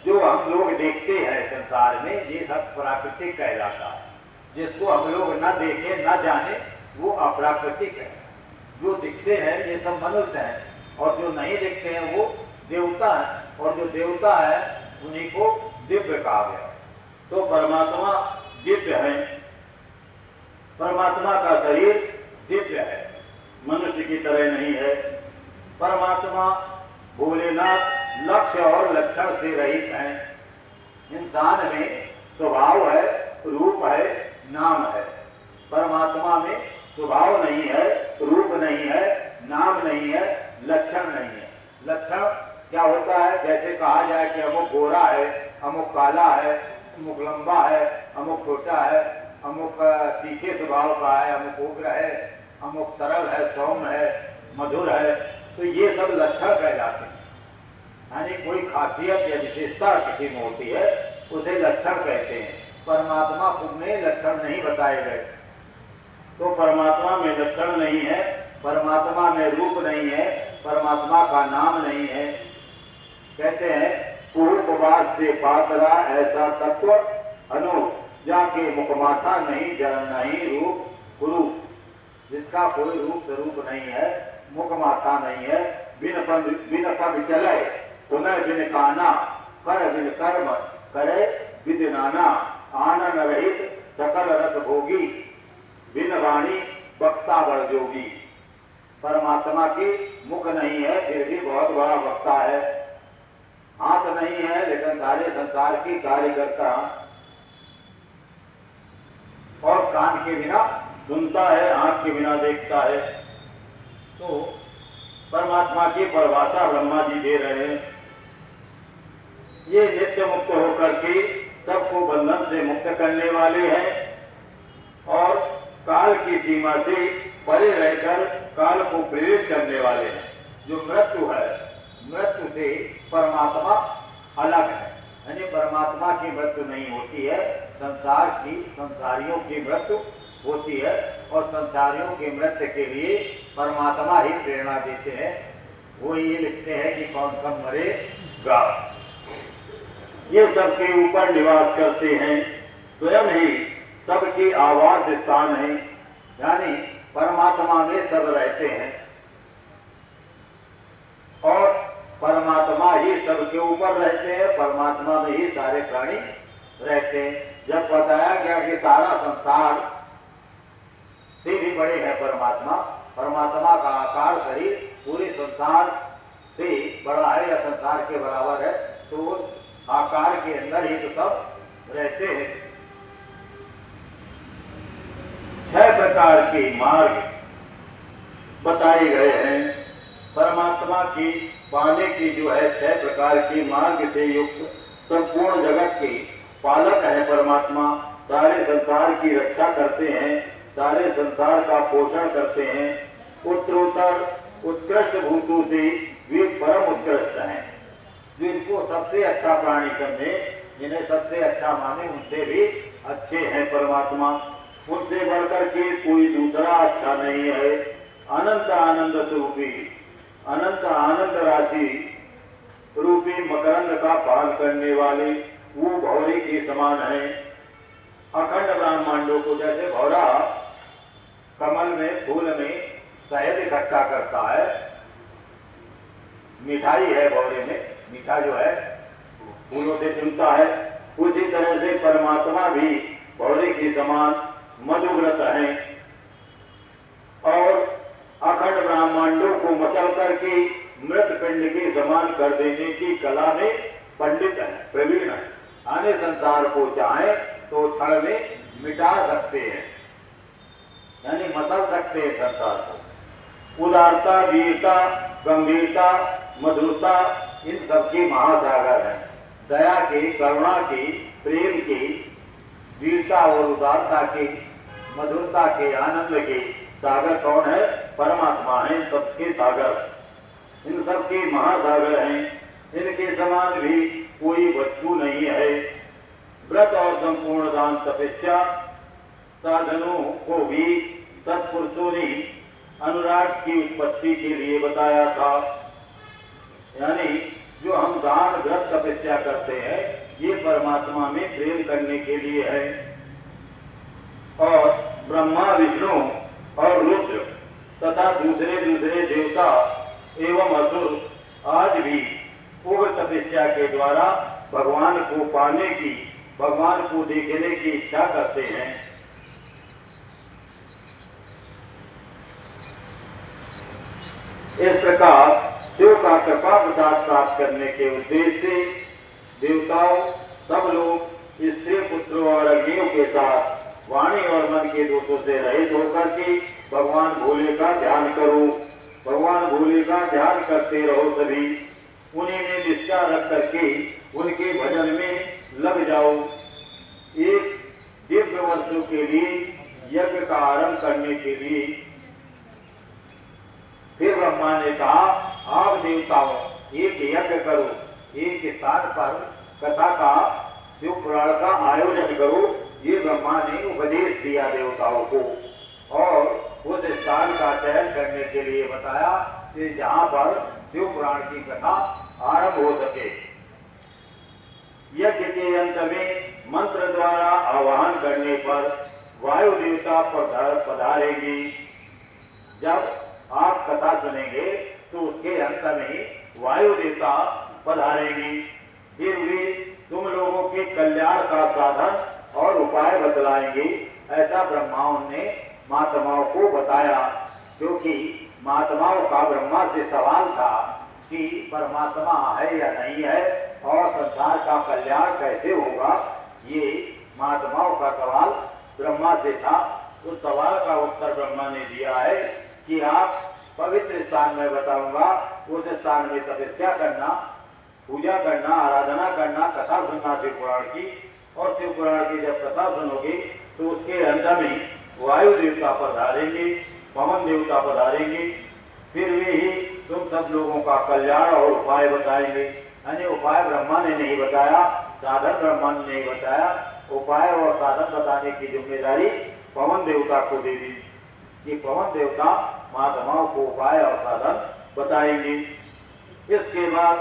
जो हम लोग देखते हैं संसार में ये सब प्राकृतिक कहलाता है। जिसको हम लोग न देखें न जाने वो अप्राकृतिक है। जो दिखते हैं ये सब मनुष्य हैं और जो नहीं दिखते हैं वो देवता है, और जो देवता है उन्हीं को दिव्य कहा गया। तो परमात्मा दिव्य है। परमात्मा का शरीर दिव्य है, मनुष्य की तरह नहीं है। परमात्मा भोलेनाथ लक्ष्य और लक्षण से रहित हैं। इंसान में स्वभाव है, रूप है, नाम है। परमात्मा में स्वभाव नहीं है, रूप नहीं है, नाम नहीं है, लक्षण नहीं है। लक्षण क्या होता है? जैसे कहा जाए कि अमुक गोरा है, अमुक काला है, अमुक लंबा है, अमुक छोटा है, अमुक तीखे स्वभाव का है, अमुक उग्र है, अमुक सरल है, सौम्य है, मधुर है। तो ये सब लक्षण कहलाते हैं। यानी कोई खासियत या विशेषता किसी में होती है उसे लक्षण कहते हैं। परमात्मा में लक्षण नहीं बताए गए। तो परमात्मा में लक्षण नहीं है, परमात्मा में रूप नहीं है, परमात्मा का नाम नहीं है। कहते हैं कुरूपवास से पातरा ऐसा तत्व अनु जाके मुखमाथा नहीं जन नहीं रूप गुरु, जिसका कोई रूप स्वरूप नहीं है, मुखमाथा नहीं है, बिन पग चले सुनय बिन काना, कर बिन कर्म करे विद नाना, आनंद रहित सकल रस भोगी, बिन वाणी वक्ता बड़ जोगी। परमात्मा की मुख नहीं है फिर भी बहुत बड़ा वक्ता है, हाथ नहीं है लेकिन सारे संसार की कार्य करता, और कान के बिना सुनता है, आंख के बिना देखता है। तो परमात्मा की परिभाषा ब्रह्मा जी दे रहे हैं। ये नित्य मुक्त होकर के सबको बंधन से मुक्त करने वाले हैं और काल की सीमा से परे रहकर काल को प्रेरित करने वाले हैं। जो मृत्यु है, मृत्यु से परमात्मा अलग है, यानी परमात्मा की मृत्यु नहीं होती है, संसार की संसारियों की मृत्यु होती है। और संसारियों की मृत्यु के लिए परमात्मा ही प्रेरणा देते हैं। वो ये लिखते हैं कि कौन कब मरेगा। ये सबके ऊपर निवास करते हैं, स्वयं ही सबके आवास स्थान है, यानी परमात्मा में सब रहते हैं और परमात्मा ही सबके ऊपर रहते हैं, परमात्मा में ही सारे प्राणी रहते हैं। जब बताया गया कि सारा संसार से भी बड़े हैं परमात्मा, परमात्मा का आकार शरीर पूरे संसार से बड़ा है या संसार के बराबर है, तो उस आकार के अंदर ही तो सब रहते हैं। 6 प्रकार के मार्ग बताए गए हैं। परमात्मा की पाने की जो है 6 प्रकार के मार्ग से युक्त संपूर्ण जगत के पालक है परमात्मा। सारे संसार की रक्षा करते हैं, सारे संसार का पोषण करते हैं। उत्तरोत्तर उत्कृष्ट भूतों से वे परम उत्कृष्ट हैं। जिनको सबसे अच्छा प्राणी समझे, जिन्हें सबसे अच्छा माने, उनसे भी अच्छे हैं परमात्मा। उनसे बढ़कर के कोई दूसरा अच्छा नहीं है। अनंत आनंद स्वरूपी, अनंत आनंद राशि रूपी मकरंद का पान करने वाले वो भौरे के समान है। अखंड ब्रह्मांडों को जैसे भौरा कमल में फूल में शहद इकट्ठा करता है, मिठाई है भौरे में, मीठा जो है फूलों से चुनता है, उसी तरह से परमात्मा भी भौरे के समान मधुव्रत है और अखंड ब्रह्मांडों को मसल करके मृत पिंड के समान कर देने की कला में पंडित है, प्रवीण है। आने संसार को चाहे तो क्षण में मिटा सकते हैं, यानी मसल सकते हैं संसार को। उदारता, वीरता, गंभीरता, मधुरता इन सबके महासागर हैं। दया के, करुणा के, प्रेम के, वीरता और उदारता के, मधुरता के, आनंद के सागर कौन है? परमात्मा है। इन सबके सागर, इन सबके महासागर हैं। इनके समान भी कोई वस्तु नहीं है। व्रत और संपूर्ण दान तपस्या साधनों को भी सत्पुरुषों ने अनुराग की उत्पत्ति के लिए बताया था। यानी जो हम दान, व्रत, तपस्या करते हैं ये परमात्मा में प्रेम करने के लिए है। और ब्रह्मा, विष्णु और रुद्र तथा दूसरे दूसरे देवता एवं असुर आज भी उग्र तपस्या के द्वारा भगवान को पाने की, भगवान को देखने की इच्छा करते हैं। इस प्रकार शिव का कृपा प्रसाद प्राप्त करने के उद्देश्य से देवताओं सब लोग स्त्री, पुत्रों और अग्नियों के साथ वाणी और मन के दोषों से रहित होकर के भगवान भोले का ध्यान करो। भगवान भोले का ध्यान करते रहो। सभी उन्हीं में निष्ठा रख करके उनके भजन में लग जाओ। एक दिव्य वर्षों के लिए यज्ञ का आरंभ करने के लिए फिर ब्रह्मा ने कहा, आप देवताओं एक यज्ञ करो, एक स्थान पर कथा का, शिव पुराण का आयोजन करो। ये ब्रह्मा ने उपदेश दिया देवताओं को और उस स्थान का चयन करने के लिए बताया कि जहाँ पर शिव पुराण की कथा आरंभ हो सके। यज्ञ के अंत में मंत्र द्वारा आवाहन करने पर वायु देवता पधारेंगी। जब आप कथा सुनेंगे तो उसके अंत में वायु देवता पधारेंगी। फिर वे तुम लोगों के कल्याण का साधन और उपाय बतलाएंगे। ऐसा ब्रह्माओं ने महात्माओं को बताया, क्योंकि महात्माओं का ब्रह्मा से सवाल था कि परमात्मा है या नहीं है और संसार का कल्याण कैसे होगा। ये महात्माओं का सवाल ब्रह्मा से था। उस सवाल का उत्तर ब्रह्मा ने दिया है कि आप पवित्र स्थान में बताऊंगा, उस स्थान में तपस्या करना, पूजा करना, आराधना करना, कथा सुनना शिव पुराण की। और शिव पुराण की जब कथा सुनोगे तो उसके अंत में वायु देवता पधारेंगे, पवन देवता पधारेंगे। फिर वे ही तुम सब लोगों का कल्याण और उपाय बताएंगे। यानी उपाय ब्रह्मा ने नहीं बताया, साधन ब्रह्मा ने नहीं बताया। उपाय और साधन बताने की जिम्मेदारी पवन देवता को दे दी कि पवन देवता महात्माओं को उपाय और साधन बताएंगे। इसके बाद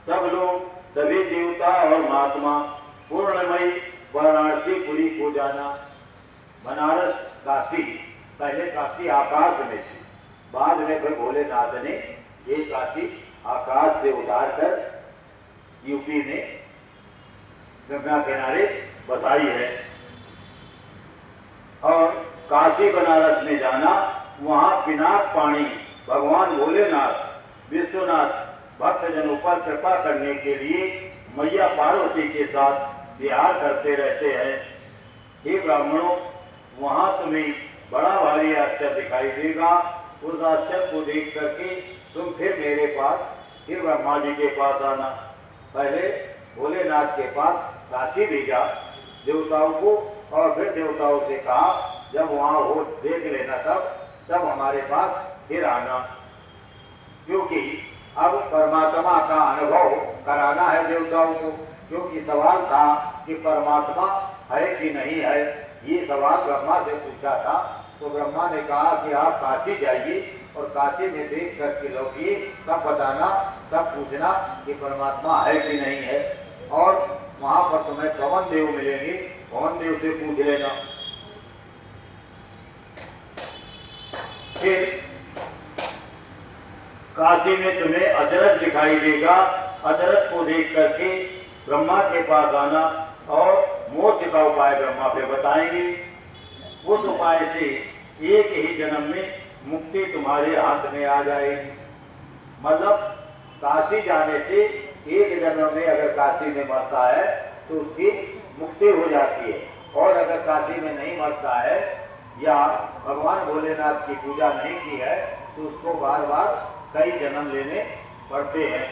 सब लोग, सभी देवता और महात्मा पूर्णमयी वाराणसीपुरी को जाना। बनारस, काशी, पहले काशी आकाश में थी, बाद में फिर भोलेनाथ ने ये काशी आकाश से उतारकर यूपी में गंगा किनारे बसाई है। और काशी बनारस में जाना, वहाँ पिनाक पानी भगवान भोलेनाथ, विश्वनाथ भक्तजनों पर कृपा करने के लिए मैया पार्वती के साथ विहार करते रहते हैं। हे ब्राह्मणों, वहाँ तुम्हें बड़ा भारी आश्चर्य दिखाई देगा। उस आश्चर्य को देख करके तुम फिर मेरे पास, फिर ब्रह्मा जी के पास आना। पहले भोलेनाथ के पास काशी भेजा देवताओं को और फिर देवताओं से कहा जब वहाँ हो देख लेना तब हमारे पास फिर आना, क्योंकि अब परमात्मा का अनुभव कराना है देवताओं को। क्योंकि सवाल था कि परमात्मा है कि नहीं है, ये सवाल ब्रह्मा से पूछा था। तो ब्रह्मा ने कहा कि आप काशी जाइए और काशी में देख करके लौटिए, तब बताना, तब पूछना कि परमात्मा है कि नहीं है। और वहाँ पर तुम्हें पवन देव मिलेंगे, पवन देव से पूछ लेना। फिर काशी में तुम्हें अचरज दिखाई देगा। अचरज को देख करके ब्रह्मा के पास आना और मोक्ष का उपाय ब्रह्मा फिर बताएंगे। उस उपाय से एक ही जन्म में मुक्ति तुम्हारे हाथ में आ जाएगी। मतलब काशी जाने से एक जन्म में अगर काशी में मरता है तो उसकी मुक्ति हो जाती है, और अगर काशी में नहीं मरता है या भगवान भोलेनाथ की पूजा नहीं की है तो उसको बार बार कई जन्म लेने पड़ते हैं।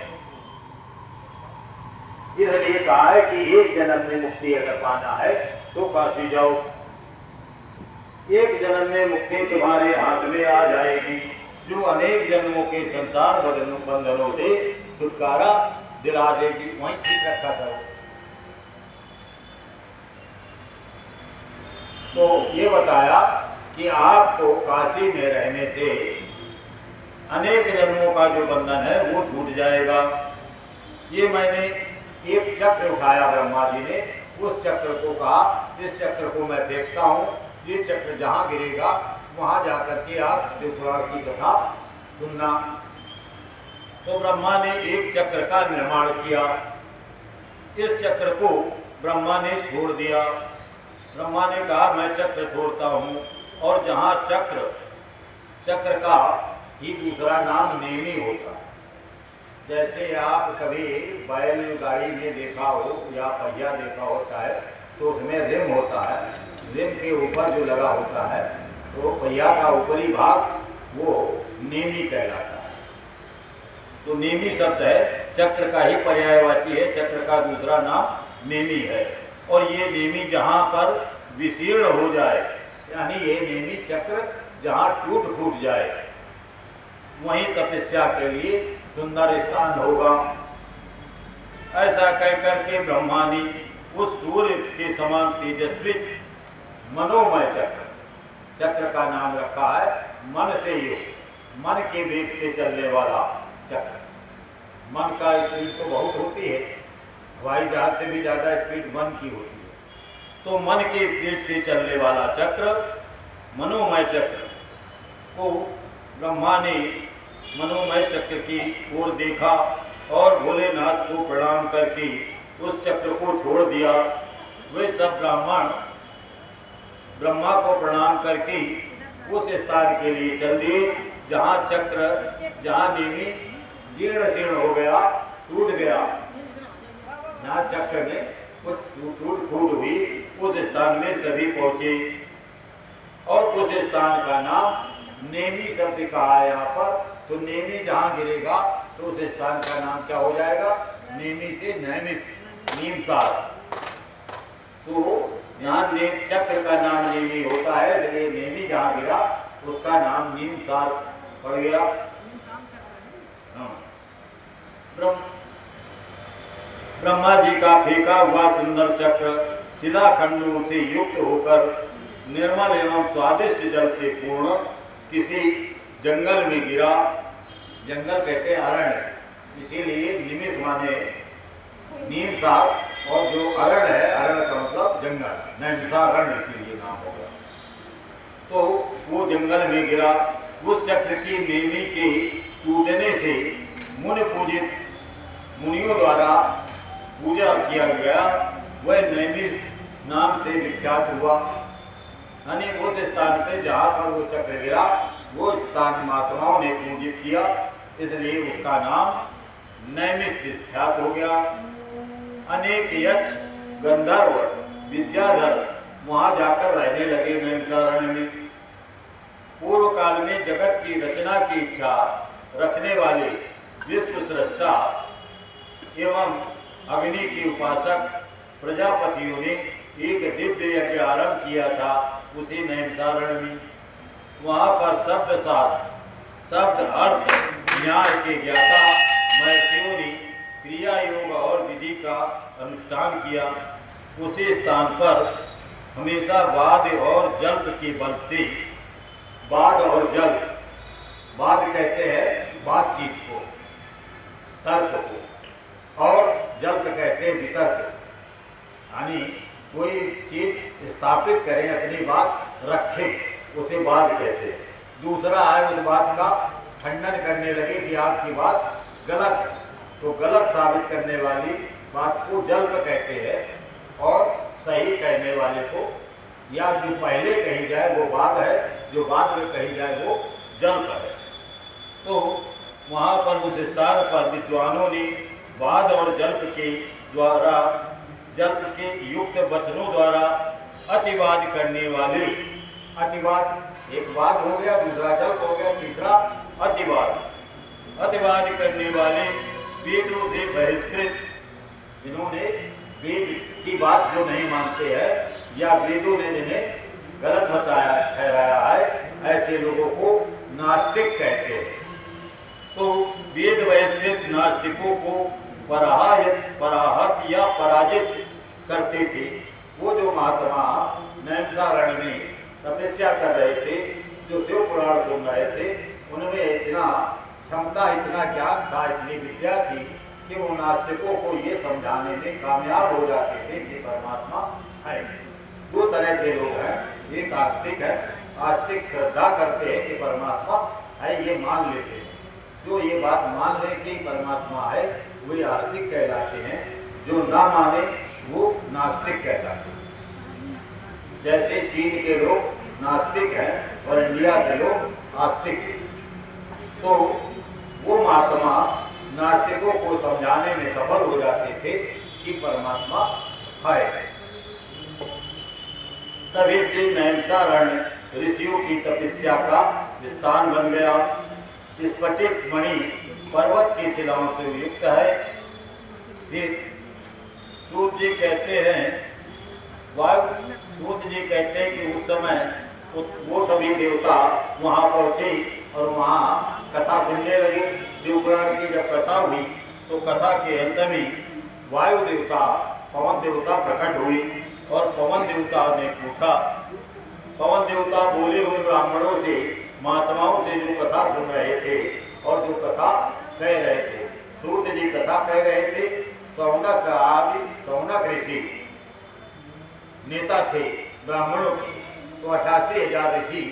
इसलिए कहा है कि एक जन्म में मुक्ति अगर पाना है तो काशी जाओ। एक जन्म में मुक्ति तुम्हारे हाथ में आ जाएगी, जो अनेक जन्मों के संसार बंधनों से छुटकारा दिला देगी। वहीं ठीक रखा था। तो ये बताया कि आपको काशी में रहने से अनेक जन्मों का जो बंधन है वो छूट जाएगा। ये मैंने एक चक्र उठाया ब्रह्मा जी ने, उस चक्र को कहा इस चक्र को मैं देखता हूँ, ये चक्र जहाँ गिरेगा वहाँ जाकर के आप शिवपुराण की कथा सुनना। तो ब्रह्मा ने एक चक्र का निर्माण किया। इस चक्र को ब्रह्मा ने छोड़ दिया। ब्रह्मा ने कहा मैं चक्र छोड़ता हूँ, और जहाँ चक्र का ही दूसरा नाम नेमी होता है। जैसे आप कभी बैलगाड़ी में देखा हो या पहिया देखा होता है तो उसमें रिम होता है, रिम के ऊपर जो लगा होता है तो पहिया का ऊपरी भाग वो नेमी कहलाता है। तो नेमी शब्द है, चक्र का ही पर्यायवाची है, चक्र का दूसरा नाम नेमी है। और ये नेमी जहाँ पर विशीर्ण हो जाए, यानी ये नेमी चक्र जहाँ टूट फूट जाए, वहीं तपस्या के लिए सुंदर स्थान होगा। ऐसा कहकर के ब्रह्मा ने उस सूर्य के समान तेजस्वी मनोमय चक्र का नाम रखा है मन से योग, मन के वेग से चलने वाला चक्र। मन का स्पीड तो बहुत होती है, हवाई जहाज से भी ज्यादा स्पीड मन की होती है। तो मन के स्पीड से चलने वाला चक्र, मनोमय चक्र को ब्रह्मा ने मनोमय चक्र की ओर देखा और भोलेनाथ को प्रणाम करके उस चक्र को छोड़ दिया। वे सब ब्राह्मण ब्रह्मा को प्रणाम करके उस स्थान के लिए चल दिए जहाँ नेमी जीर्ण शीर्ण हो गया, टूट गया। जहाँ चक्र में कुछ टूट फूट हुई, उस स्थान में सभी पहुंचे और उस स्थान का नाम नेमी शब्द कहा है यहाँ पर। तो नेमी जहाँ गिरेगा तो उस स्थान का नाम क्या हो जाएगा? नेमी से नैमिष, नीमसार। तो यहाँ चक्र का नाम नेमी होता है, इसलिए नेमी जहाँ गिरा उसका नाम नीमसार पड़ गया। ब्रह्मा जी का फेंका हुआ सुंदर चक्र शिलाखंडों से युक्त होकर निर्मल एवं स्वादिष्ट जल से पूर्ण किसी जंगल में गिरा। जंगल कहते हैं अरण्य, इसीलिए निमिष माने नीमसार, और जो अरण्य है, अरण्य का मतलब जंगल, नैमिषारण्य इसीलिए नाम होगा। तो वो जंगल में गिरा। उस चक्र की नेमी के टूटने से मुनि पूजित मुनियों द्वारा पूजा किया गया, वह नैमिष नाम से विख्यात हुआ। यानी उस स्थान पे जहाँ पर वो चक्र गिरा वो स्थान महात्माओं ने पूजित किया, इसलिए उसका नाम नैमिष विख्यात हो गया। अनेक यक्ष, गंधर्व, विद्याधर वहाँ जाकर रहने लगे नैमिषारण्य में। पूर्व काल में जगत की रचना की इच्छा रखने वाले विश्व सृष्टा एवं अग्नि के उपासक प्रजापतियों ने एक दिव्य यज्ञ आरंभ किया था उसी नैमिषारण्य में। वहाँ पर शब्द अर्थ न्याय के ज्ञाता महर्षियों ने क्रिया योग और विधि का अनुष्ठान किया। उसी स्थान पर हमेशा वाद और जल्प के बल से, वाद और जल्प, वाद कहते हैं बातचीत को, तर्क को, और जल्प कहते हैं वितर्क, यानी कोई चीज स्थापित करें, अपनी बात रखें, उसे वाद कहते हैं। दूसरा है उस बात का खंडन करने लगे कि आपकी बात गलत है, तो गलत साबित करने वाली बात को जल्प कहते हैं, और सही कहने वाले को, या जो पहले कही जाए वो बात है, जो बाद में कही जाए वो जल्प है। तो वहाँ पर उस स्थान पर विद्वानों ने वाद और जल्प के द्वारा, जल्प के युक्त वचनों द्वारा अतिवाद करने वाले, अतिवाद एक वाद हो गया, दूसरा जल्प हो गया, तीसरा अतिवाद करने वाले वेदों से बहिष्कृत, जिन्होंने वेद की बात जो नहीं मानते हैं या वेदों ने जिन्हें गलत बताया ठहराया है, ऐसे लोगों को नास्तिक कहते हैं। तो वेद बहिष्कृत नास्तिकों को पराहत या पराजित करते थे। वो जो महात्मा नैमिषारण्य में तपस्या कर रहे थे, जो शिव पुराण सुन रहे थे, उनमें इतना क्षमता, इतना ज्ञान था, इतनी विद्या थी कि वो नास्तिकों को ये समझाने में कामयाब हो जाते थे कि परमात्मा है। दो तरह के लोग हैं, एक आस्तिक है, आस्तिक श्रद्धा करते हैं कि परमात्मा है, ये मान लेते हैं। जो ये बात मान ले कि परमात्मा है, वे आस्तिक कहलाते हैं। जो ना माने वो नास्तिक कहलाते हैं। जैसे चीन के लोग नास्तिक हैं और इंडिया के लोग आस्तिक हैं। तो वो महात्मा नास्तिकों को समझाने में सफल हो जाते थे कि परमात्मा है। तभी से नैमिषारण्य ऋषियों की तपस्या का स्थान बन गया। स्फटिक मणि पर्वत की शिलाओं से युक्त है। फिर सूत जी कहते हैं, सूत जी कहते हैं कि उस समय वो सभी देवता वहाँ पहुँचे और वहाँ कथा सुनने लगे। शिवपुराण की जब कथा हुई तो कथा के अंत में वायु देवता, पवन देवता प्रकट हुई और पवन देवता ने पूछा, पवन देवता बोले उन ब्राह्मणों से, महात्माओं से जो कथा सुन रहे थे और जो कथा कह रहे थे। सूत जी कथा कह रहे थे। सौनक आदि, सौनक ऋषि नेता थे ब्राह्मणों के। तो 88,000 ऋषि,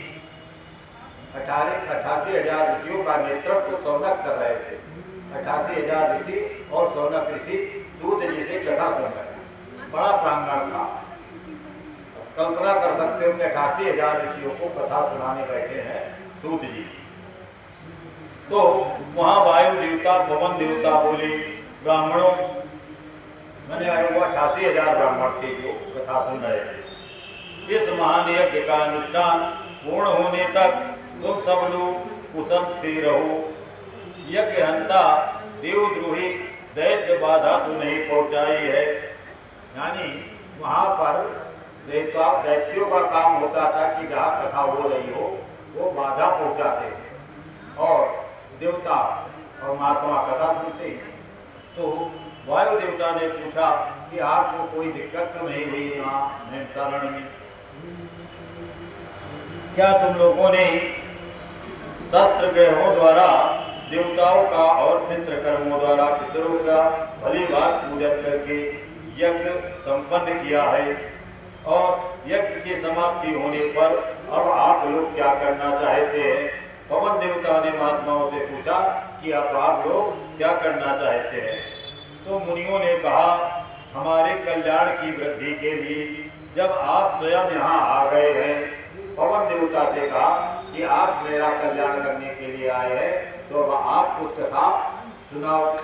88,000 ऋषियों का नेतृत्व सौनक कर रहे थे। 88,000 ऋषि और सौनक ऋषि सूत जी से कथा सुन रहे थे। बड़ा प्रांगण था। कल्पना कर सकते हो कि 88,000 ऋषियों को कथा सुनाने बैठे हैं सूत जी। तो वहाँ वायु देवता, पवन देवता बोले, ब्राह्मणों, मैंने आया हुआ 88,000 ब्राह्मण थे जो कथा सुन रहे थे। इस महान यज्ञ का अनुष्ठान पूर्ण होने तक तुम सब लोग कुशल से रहो। यज्ञ हंता देवद्रोही दैत्य बाधा तो नहीं पहुंचाई है। यानी वहाँ पर दैत्यों का काम होता था कि जहाँ कथा हो रही हो वो बाधा पहुँचाते हैं और देवता और महात्मा कथा सुनते हैं। तो वायु देवता ने पूछा कि आपको कोई दिक्कत तो नहीं हुई यहाँ नैमिषारण्य में? क्या तुम लोगों ने शस्त्र ग्रहों द्वारा देवताओं का और पितृ कर्मों द्वारा पितरों का भली भांति पूजन करके यज्ञ संपन्न किया है? और यज्ञ की समाप्ति होने पर अब आप लोग क्या करना चाहते हैं? पवन देवता ने महात्माओं से पूछा कि अब आप लोग क्या करना चाहते हैं? तो मुनियों ने कहा, हमारे कल्याण की वृद्धि के लिए जब आप स्वयं यहाँ आ गए हैं, पवन देवता से कहा कि आप मेरा कल्याण करने के लिए आए हैं, तो अब आप कुछ कथा सुनाओ।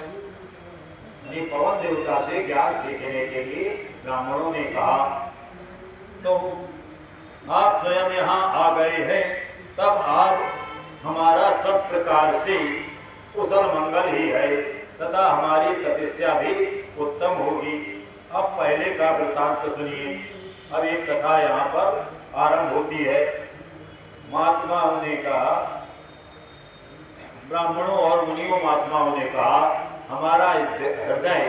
पवन देवता से ज्ञान सीखने के लिए ब्राह्मणों ने कहा। तो आप स्वयं यहाँ आ गए हैं, तब आप हमारा सब प्रकार से कुशल मंगल ही है तथा हमारी तपस्या भी उत्तम होगी। अब पहले का वृत्तांत सुनिए। अब एक कथा यहाँ पर आरंभ होती है। महात्माओं ने कहा, ब्राह्मणों और मुनियों महात्माओं ने कहा, हमारा हृदय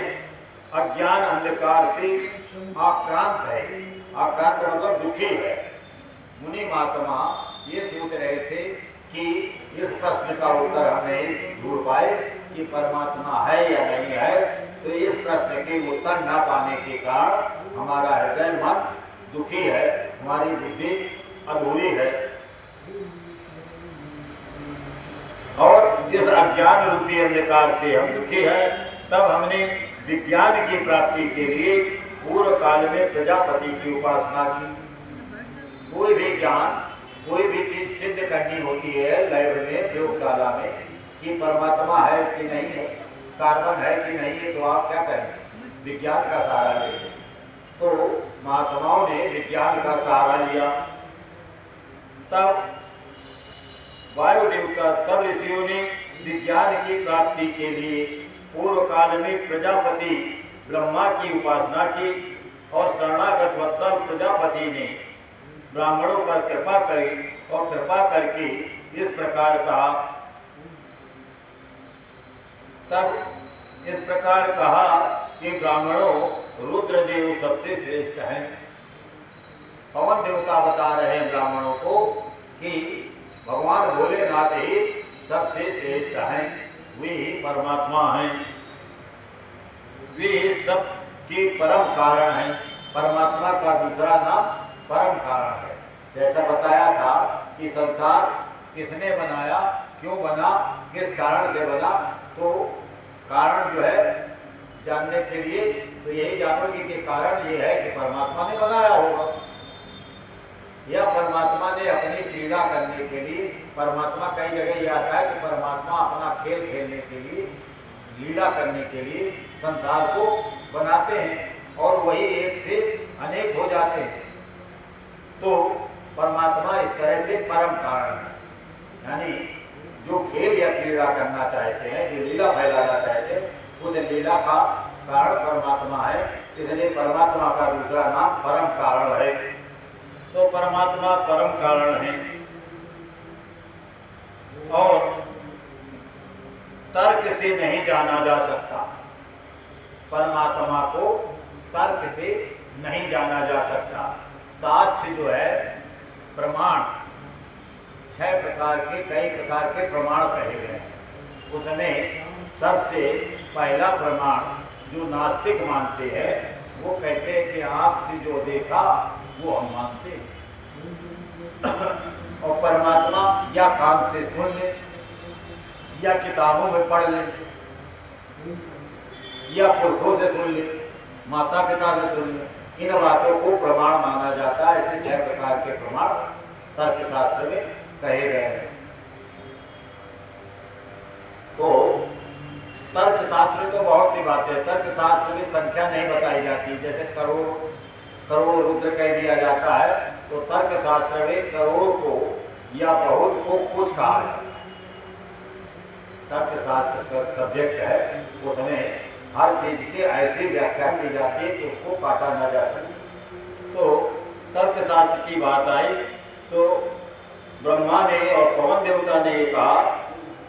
अज्ञान अंधकार से आक्रांत है। आक्रांत मतलब दुखी है। मुनि महात्मा ये सोच रहे थे कि इस प्रश्न का उत्तर हम नहीं ढूंढ पाए कि परमात्मा है या नहीं है। तो इस प्रश्न के उत्तर न पाने के कारण हमारा हृदय मन दुखी है, हमारी बुद्धि अधूरी है और इस अज्ञान रूपी अंधकार से हम दुखी हैं। तब हमने विज्ञान की प्राप्ति के लिए पूर्व काल में प्रजापति की उपासना की। कोई भी ज्ञान कोई भी चीज सिद्ध करनी होती है लैब में, प्रयोगशाला में, कि परमात्मा है कि नहीं है, कार्बन है कि नहीं है, तो आप क्या करेंगे? विज्ञान का सहारा लेंगे। तो महात्माओं ने विज्ञान का सहारा लिया। तब वायु देवता, तब ऋषियों ने विज्ञान की प्राप्ति के लिए पूर्व काल में प्रजापति ब्रह्मा की उपासना की और शरणागत वत्सल प्रजापति ने ब्राह्मणों पर कृपा करी और कृपा करके इस प्रकार कहा, तब इस प्रकार कहा कि ब्राह्मणों रुद्रदेव सबसे श्रेष्ठ हैं। पवन देवता बता रहे हैं ब्राह्मणों को कि भगवान भोलेनाथ ही सबसे श्रेष्ठ हैं, वे ही परमात्मा हैं, वे सब के परम कारण हैं। परमात्मा का दूसरा नाम परम कारण है। जैसा बताया था कि संसार किसने बनाया, क्यों बना, किस कारण से बना, तो कारण जो है जानने के लिए तो यही जानोगे कि कारण ये है कि परमात्मा ने बनाया होगा, या परमात्मा ने अपनी क्रीड़ा करने के लिए। परमात्मा कई जगह ये आता है कि परमात्मा अपना खेल खेलने के लिए, लीला करने के लिए संसार को बनाते हैं और वही एक से अनेक हो जाते हैं। तो परमात्मा इस तरह से परम कारण है, यानी जो खेल या क्रीड़ा करना चाहते हैं, जो लीला फैलाना चाहते हैं, उस लीला का कारण परमात्मा है। इसलिए परमात्मा का दूसरा नाम परम कारण है। तो परमात्मा परम कारण है और तर्क से नहीं जाना जा सकता। परमात्मा को तर्क से नहीं जाना जा सकता। साक्ष्य जो है, प्रमाण, 6 प्रकार के, कई प्रकार के प्रमाण कहे गए हैं। उसमें सबसे पहला प्रमाण जो नास्तिक मानते हैं, वो कहते हैं कि आंख से जो देखा वो हम मानते हैं और परमात्मा या कान से सुन ले, या किताबों में पढ़ ले, या पुरखों से सुन ले, माता पिता से सुन ले, इन बातों को प्रमाण माना जाता है। ऐसे 6 प्रकार के प्रमाण तर्कशास्त्र में कहे गए हैं। तो तर्कशास्त्र तो बहुत सी बातें, तर्कशास्त्र में संख्या नहीं बताई जाती। जैसे करोड़ रुद्र कह दिया जाता है, तो तर्कशास्त्र में करोड़ को या बहुत को कुछ कहा है। तर्कशास्त्र का सब्जेक्ट है, उसमें हर चीज की ऐसी व्याख्या की जाती है कि उसको काटा न जा सके। तो तर्कशास्त्र की बात आई तो ब्रह्मा ने और पवन देवता ने ये कहा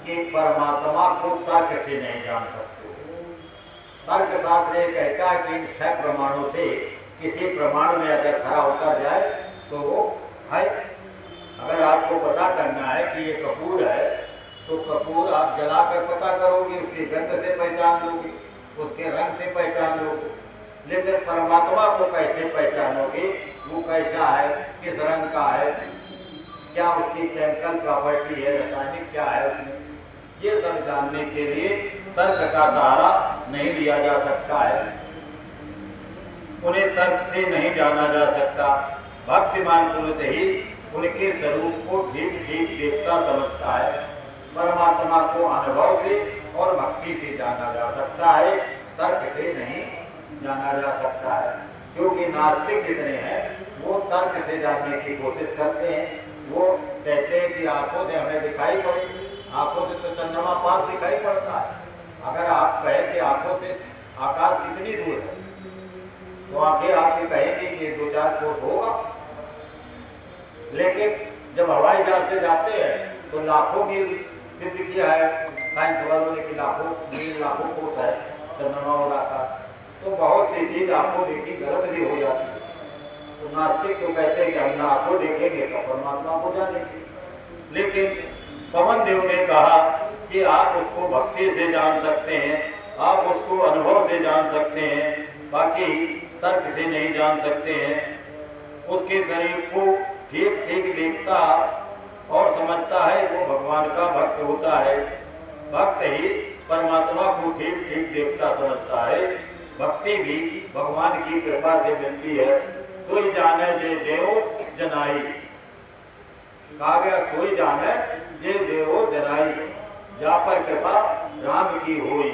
कि परमात्मा को तर्क से नहीं जान सकते। तर्कशास्त्र ये कहता है कि इन 6 प्रमाणों से किसी प्रमाण में अगर खरा उतर जाए तो वो है। अगर आपको पता करना है कि ये कपूर है, तो कपूर आप जलाकर पता करोगे, उसकी गंध से पहचान लोगे, उसके रंग से पहचान लोगे। लेकिन परमात्मा को कैसे पहचानोगे, वो कैसा है, किस रंग का है, क्या उसकी केमिकल प्रॉपर्टी है, रासायनिक क्या है उसमें, ये सब जानने के लिए तर्क का सहारा नहीं लिया जा सकता है। उन्हें तर्क से नहीं जाना जा सकता। भक्तिमान पुरुष ही उनके स्वरूप को ठीक ठीक देखता समझता है। परमात्मा को अनुभव से और भक्ति से जाना जा सकता है, तर्क से नहीं जाना जा सकता है। क्योंकि नास्तिक जितने हैं वो तर्क से जानने की कोशिश करते हैं। वो कहते हैं कि आंखों से हमें दिखाई पड़े, आंखों से तो चंद्रमा पास दिखाई पड़ता है। अगर आप कहें कि आंखों से आकाश कितनी दूर है, तो आंखें आपकी कहेंगी कि ये 2-4 कोस होगा। लेकिन जब हवाई जहाज से जाते हैं तो लाखों मील सिद्ध किया है साइंस वालों ने कि लाखों मील, लाखों कोस है चंद्रमा और आकाश। तो बहुत सी चीज आपको देखी गलत भी हो जाती है। तो नास्तिक तो कहते हैं कि हम ना आपको देखेंगे तो परमात्मा को जानेंगे। लेकिन पवन देव ने कहा कि आप उसको भक्ति से जान सकते हैं, आप उसको अनुभव से जान सकते हैं, बाकी तर्क से नहीं जान सकते हैं। उसके शरीर को ठीक ठीक देखता और समझता है वो भगवान का भक्त होता है। भक्त ही परमात्मा को ठीक ठीक देखता समझता है। भक्ति भी भगवान की कृपा से मिलती है। सोई जाने जे देव जनाई। कहा गया सोई जाने जे देवो जनाई, जा पर कृपा राम की होई।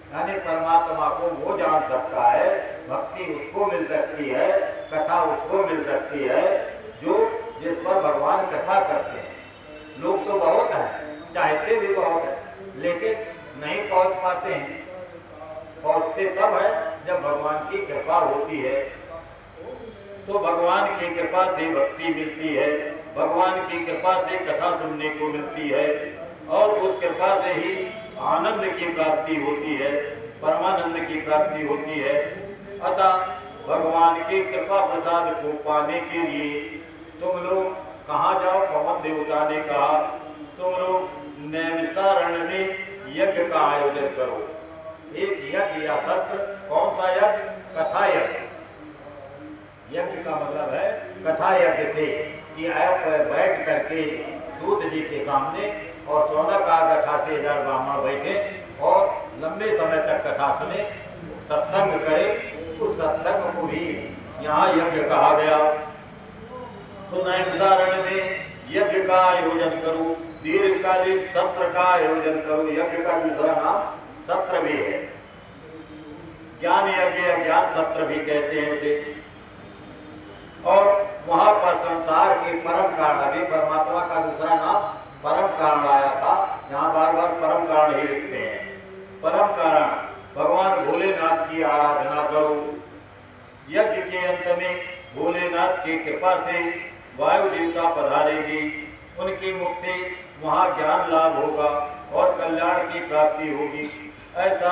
यानी परमात्मा को वो जान सकता है, भक्ति उसको मिल सकती है, कथा उसको मिल सकती है जो जिस पर भगवान कृपा करते हैं। लोग तो बहुत हैं, चाहते भी बहुत हैं, लेकिन नहीं पहुंच पाते हैं। पहुंचते तब है जब भगवान की कृपा होती है। तो भगवान की कृपा से भक्ति मिलती है, भगवान की कृपा से कथा सुनने को मिलती है, और उस कृपा से ही आनंद की प्राप्ति होती है, परमानंद की प्राप्ति होती है। अतः भगवान की कृपा प्रसाद को पाने के लिए तुम लोग कहाँ जाओ? पवन देवता ने कहा तुम लोग नैमिषारण्य में यज्ञ का आयोजन करो। एक यज्ञ या सत्र, कौन सा यज्ञ? कथा यज्ञ। यज्ञ का मतलब है कथा यज्ञ से कि आप बैठ करके सूत जी के सामने और सोना का 88,000 ब्राह्मण बैठे और लंबे समय तक कथा सुने, सत्संग करें। उस सत्संग को भी यहाँ यज्ञ कहा गया। तो नैमिषारण्य में यज्ञ का आयोजन करो, दीर्घकालीन सत्र का आयोजन करो। यज्ञ का दूसरा नाम सत्र भी है, ज्ञान यज्ञ या ज्ञान सत्र भी कहते हैं उसे। और वहां पर संसार के परम कारण, अभी परमात्मा का दूसरा नाम परम कारण आया था, यहाँ बार बार परम कारण ही लिखते हैं। परम कारण भगवान भोलेनाथ की आराधना करो। यज्ञ के अंत में भोलेनाथ की कृपा से वायु देवता पधारेंगे, उनके मुख से वहाँ ज्ञान लाभ होगा और कल्याण की प्राप्ति होगी। ऐसा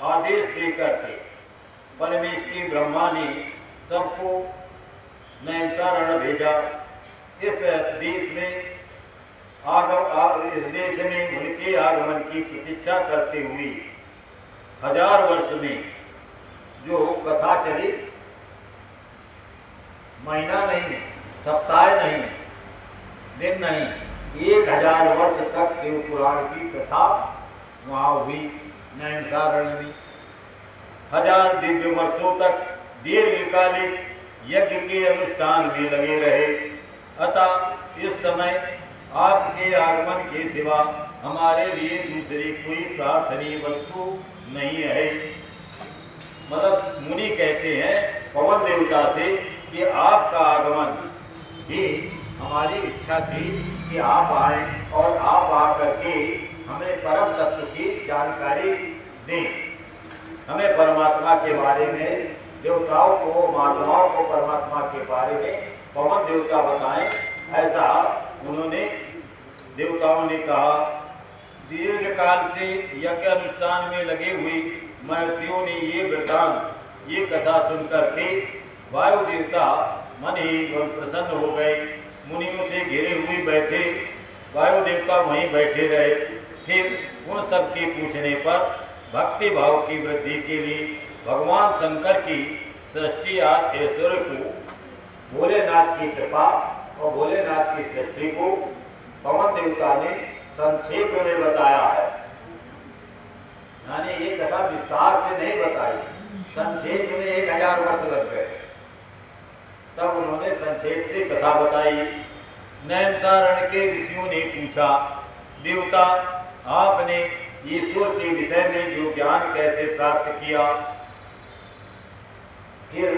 आदेश देकर के परमेष्ठी ब्रह्मा ने सबको नैमिषारण्य भेजा। इस देश में इस देश में उनके आगमन की प्रतीक्षा करते हुए 1000 वर्ष में जो कथा चली, महीना नहीं, सप्ताह नहीं, दिन नहीं, 1000 वर्ष तक शिव पुराण की कथा वहाँ हुई नैमिषारण्य में। 1000 दिव्य वर्षों तक दीर्घकालिक यज्ञ के अनुष्ठान में लगे रहे। अतः इस समय आपके आगमन के सिवा हमारे लिए दूसरी कोई प्रार्थनीय वस्तु नहीं है। मतलब मुनि कहते हैं पवन देवता से कि आपका आगमन ही हमारी इच्छा थी कि आप आए और आप आकर के हमें परम तत्व की जानकारी दें, हमें परमात्मा के बारे में, देवताओं को, महात्माओं को परमात्मा के बारे में पवन देवता बताएं। ऐसा उन्होंने देवताओं ने कहा। दीर्घ काल से यज्ञ अनुष्ठान में लगे हुए महर्षियों ने ये वृत्तांत, ये कथा सुनकर के वायु देवता मन ही प्रसन्न हो गए, मुनियों से घिरे हुए बैठे। वायु देवता वहीं बैठे रहे। फिर उन सब के पूछने पर भक्ति भाव की वृद्धि के लिए भगवान शंकर की सृष्टि आदि ऐश्वर्य को, भोलेनाथ की कृपा और भोलेनाथ की सृष्टि को पवन देवता ने संक्षेप में बताया है। यानी ये कथा विस्तार से नहीं बताई, संक्षेप में 1000 वर्ष लग गए, तब उन्होंने संक्षेप से कथा बताई। नैमिषारण्य के ऋषियों ने पूछा, देवता आपने ईश्वर के विषय में जो ज्ञान कैसे प्राप्त किया? फिर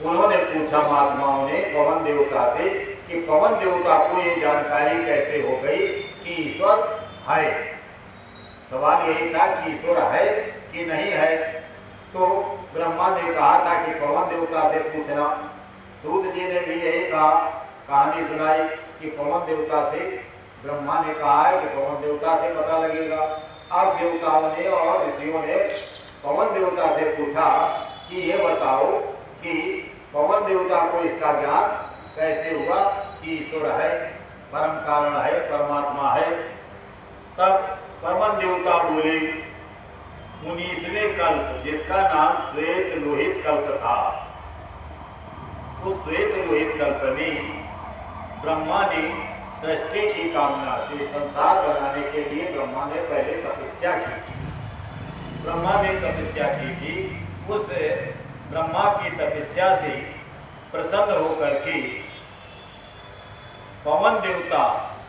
उन्होंने पूछा महात्माओं ने पवन देवता से कि पवन देवता को ये जानकारी कैसे हो गई कि ईश्वर है। सवाल यही था कि ईश्वर है कि नहीं है। तो ब्रह्मा ने कहा था कि पवन देवता से पूछना। सूत जी ने भी यही कहा, कहानी सुनाई कि पवन देवता से, ब्रह्मा ने कहा है कि पवन देवता से पता लगेगा। अब देवताओं ने और ऋषियों ने पवन देवता से पूछा कि ये बताओ कि पवन देवता को इसका ज्ञान कैसे हुआ कि ईश्वर है, परम कारण है, परमात्मा है। तब पवन देवता बोले, 19वें कल्प, जिसका नाम श्वेत लोहित कल्प था, उस श्वेत लोहित कल्प में ब्रह्मा ने सृष्टि की कामना से संसार बनाने के लिए ब्रह्मा ने पहले तपस्या की। ब्रह्मा ने तपस्या की थी। उस ब्रह्मा की तपस्या से प्रसन्न होकर के पवन देवता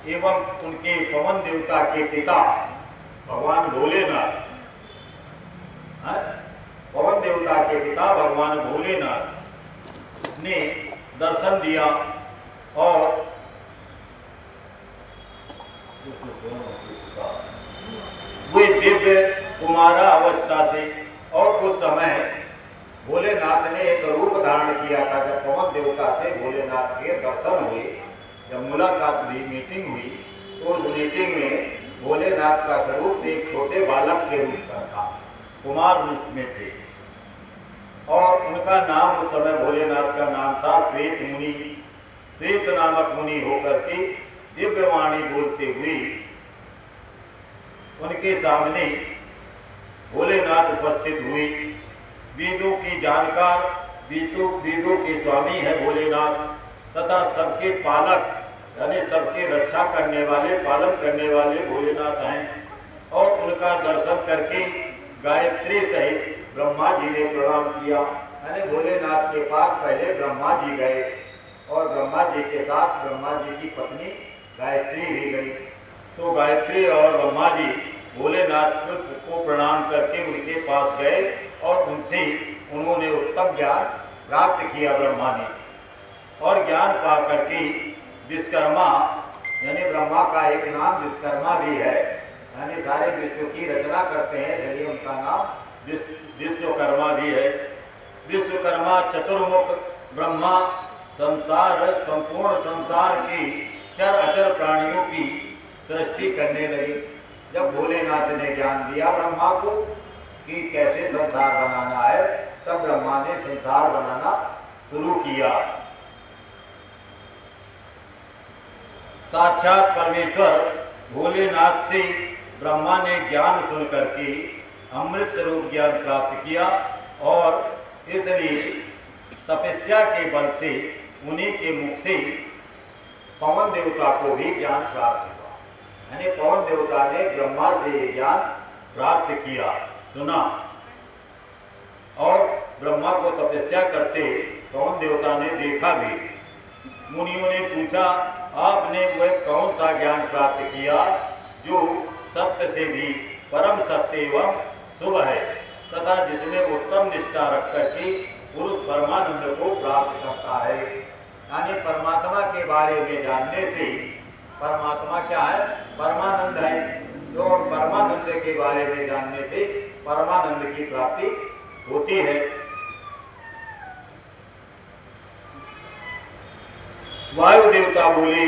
एवं उनके पवन देवता के पिता भगवान भोलेनाथ, पवन देवता के पिता भगवान भोलेनाथ ने दर्शन दिया और वे दिव्य कुमारा अवस्था से, और उस समय भोलेनाथ ने एक रूप धारण किया था। जब पवन देवता से भोलेनाथ के दर्शन हुए, जब मुलाकात हुई, मीटिंग हुई, तो उस मीटिंग में भोलेनाथ का स्वरूप एक छोटे बालक के रूप का था, कुमार रूप में थे। और उनका नाम उस समय भोलेनाथ का नाम था श्वेत मुनि। श्वेत नामक मुनि होकर के दिव्यवाणी बोलते हुए उनके सामने भोलेनाथ उपस्थित हुए। वेदों की जानकार, वेदों के स्वामी है भोलेनाथ, तथा सबके पालक यानी सबके रक्षा करने वाले, पालन करने वाले भोलेनाथ हैं। और उनका दर्शन करके गायत्री सहित ब्रह्मा जी ने प्रणाम किया। यानी भोलेनाथ के पास पहले ब्रह्मा जी गए और ब्रह्मा जी के साथ ब्रह्मा जी की पत्नी गायत्री भी गई। तो गायत्री और ब्रह्मा जी भोलेनाथ को प्रणाम करके उनके पास गए और उनसे उन्होंने उत्तम ज्ञान प्राप्त किया ब्रह्मा ने। और ज्ञान पा करके विश्वकर्मा, यानी ब्रह्मा का एक नाम विश्वकर्मा भी है, यानी सारे विश्व की रचना करते हैं, इसलिए उनका नाम विश्वकर्मा भी है। विश्वकर्मा चतुर्मुख ब्रह्मा संपूर्ण संसार की चर अचर प्राणियों की सृष्टि करने लगे। जब भोलेनाथ ने ज्ञान दिया ब्रह्मा को कि कैसे संसार बनाना है, तब ब्रह्मा ने संसार बनाना शुरू किया। साक्षात परमेश्वर भोलेनाथ से ब्रह्मा ने ज्ञान सुन करके अमृत स्वरूप ज्ञान प्राप्त किया और इसलिए तपस्या के बल से उन्हीं के मुख से पवन देवता को भी ज्ञान प्राप्त हुआ। यानी पवन देवता ने ब्रह्मा से ज्ञान प्राप्त किया, सुना, और ब्रह्मा को तपस्या करते पवन देवता ने देखा भी। मुनियों ने पूछा, आपने वह कौन सा ज्ञान प्राप्त किया जो सत्य से भी परम सत्य एवं शुभ है, तथा जिसमें उत्तम निष्ठा रख करके पुरुष परमानंद को प्राप्त करता है। यानी परमात्मा के बारे में जानने से, परमात्मा क्या है? परमानंद है। तो परमानंद के बारे में जानने से परमानंद की प्राप्ति होती है। वायु देवता बोले,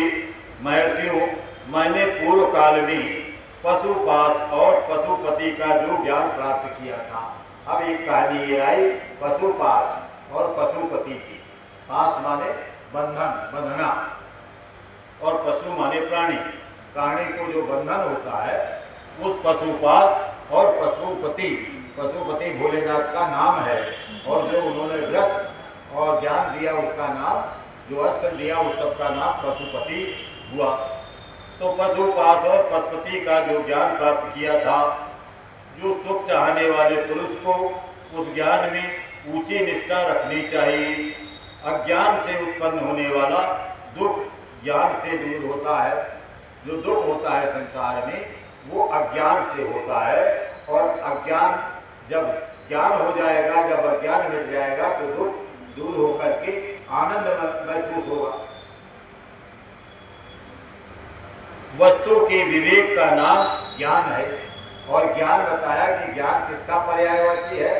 महर्षियों, मैंने पूर्व काल में पशुपाश और पशुपति का जो ज्ञान प्राप्त किया था। अब एक कहानी ये आई पशुपाश और पशुपति की। पाश माने बंधन, बंधना, और पशु माने प्राणी। प्राणी को जो बंधन होता है उस पशुपाश और पशुपति, पशुपति भोलेनाथ का नाम है। और जो उन्होंने व्रत और ज्ञान दिया उसका नाम, जो अस्त्र दिया उस सबका नाम पशुपति हुआ। तो पशुपाश और पशुपति का जो ज्ञान प्राप्त किया था, जो सुख चाहने वाले पुरुष को उस ज्ञान में ऊंची निष्ठा रखनी चाहिए। अज्ञान से उत्पन्न होने वाला दुख ज्ञान से दूर होता है। जो दुख होता है संसार में वो अज्ञान से होता है, और अज्ञान जब ज्ञान हो जाएगा, जब अज्ञान मिट जाएगा तो दुख दूर होकर के आनंद महसूस होगा। वस्तु के विवेक का नाम ज्ञान है। और ज्ञान बताया कि ज्ञान किसका पर्यायवाची है,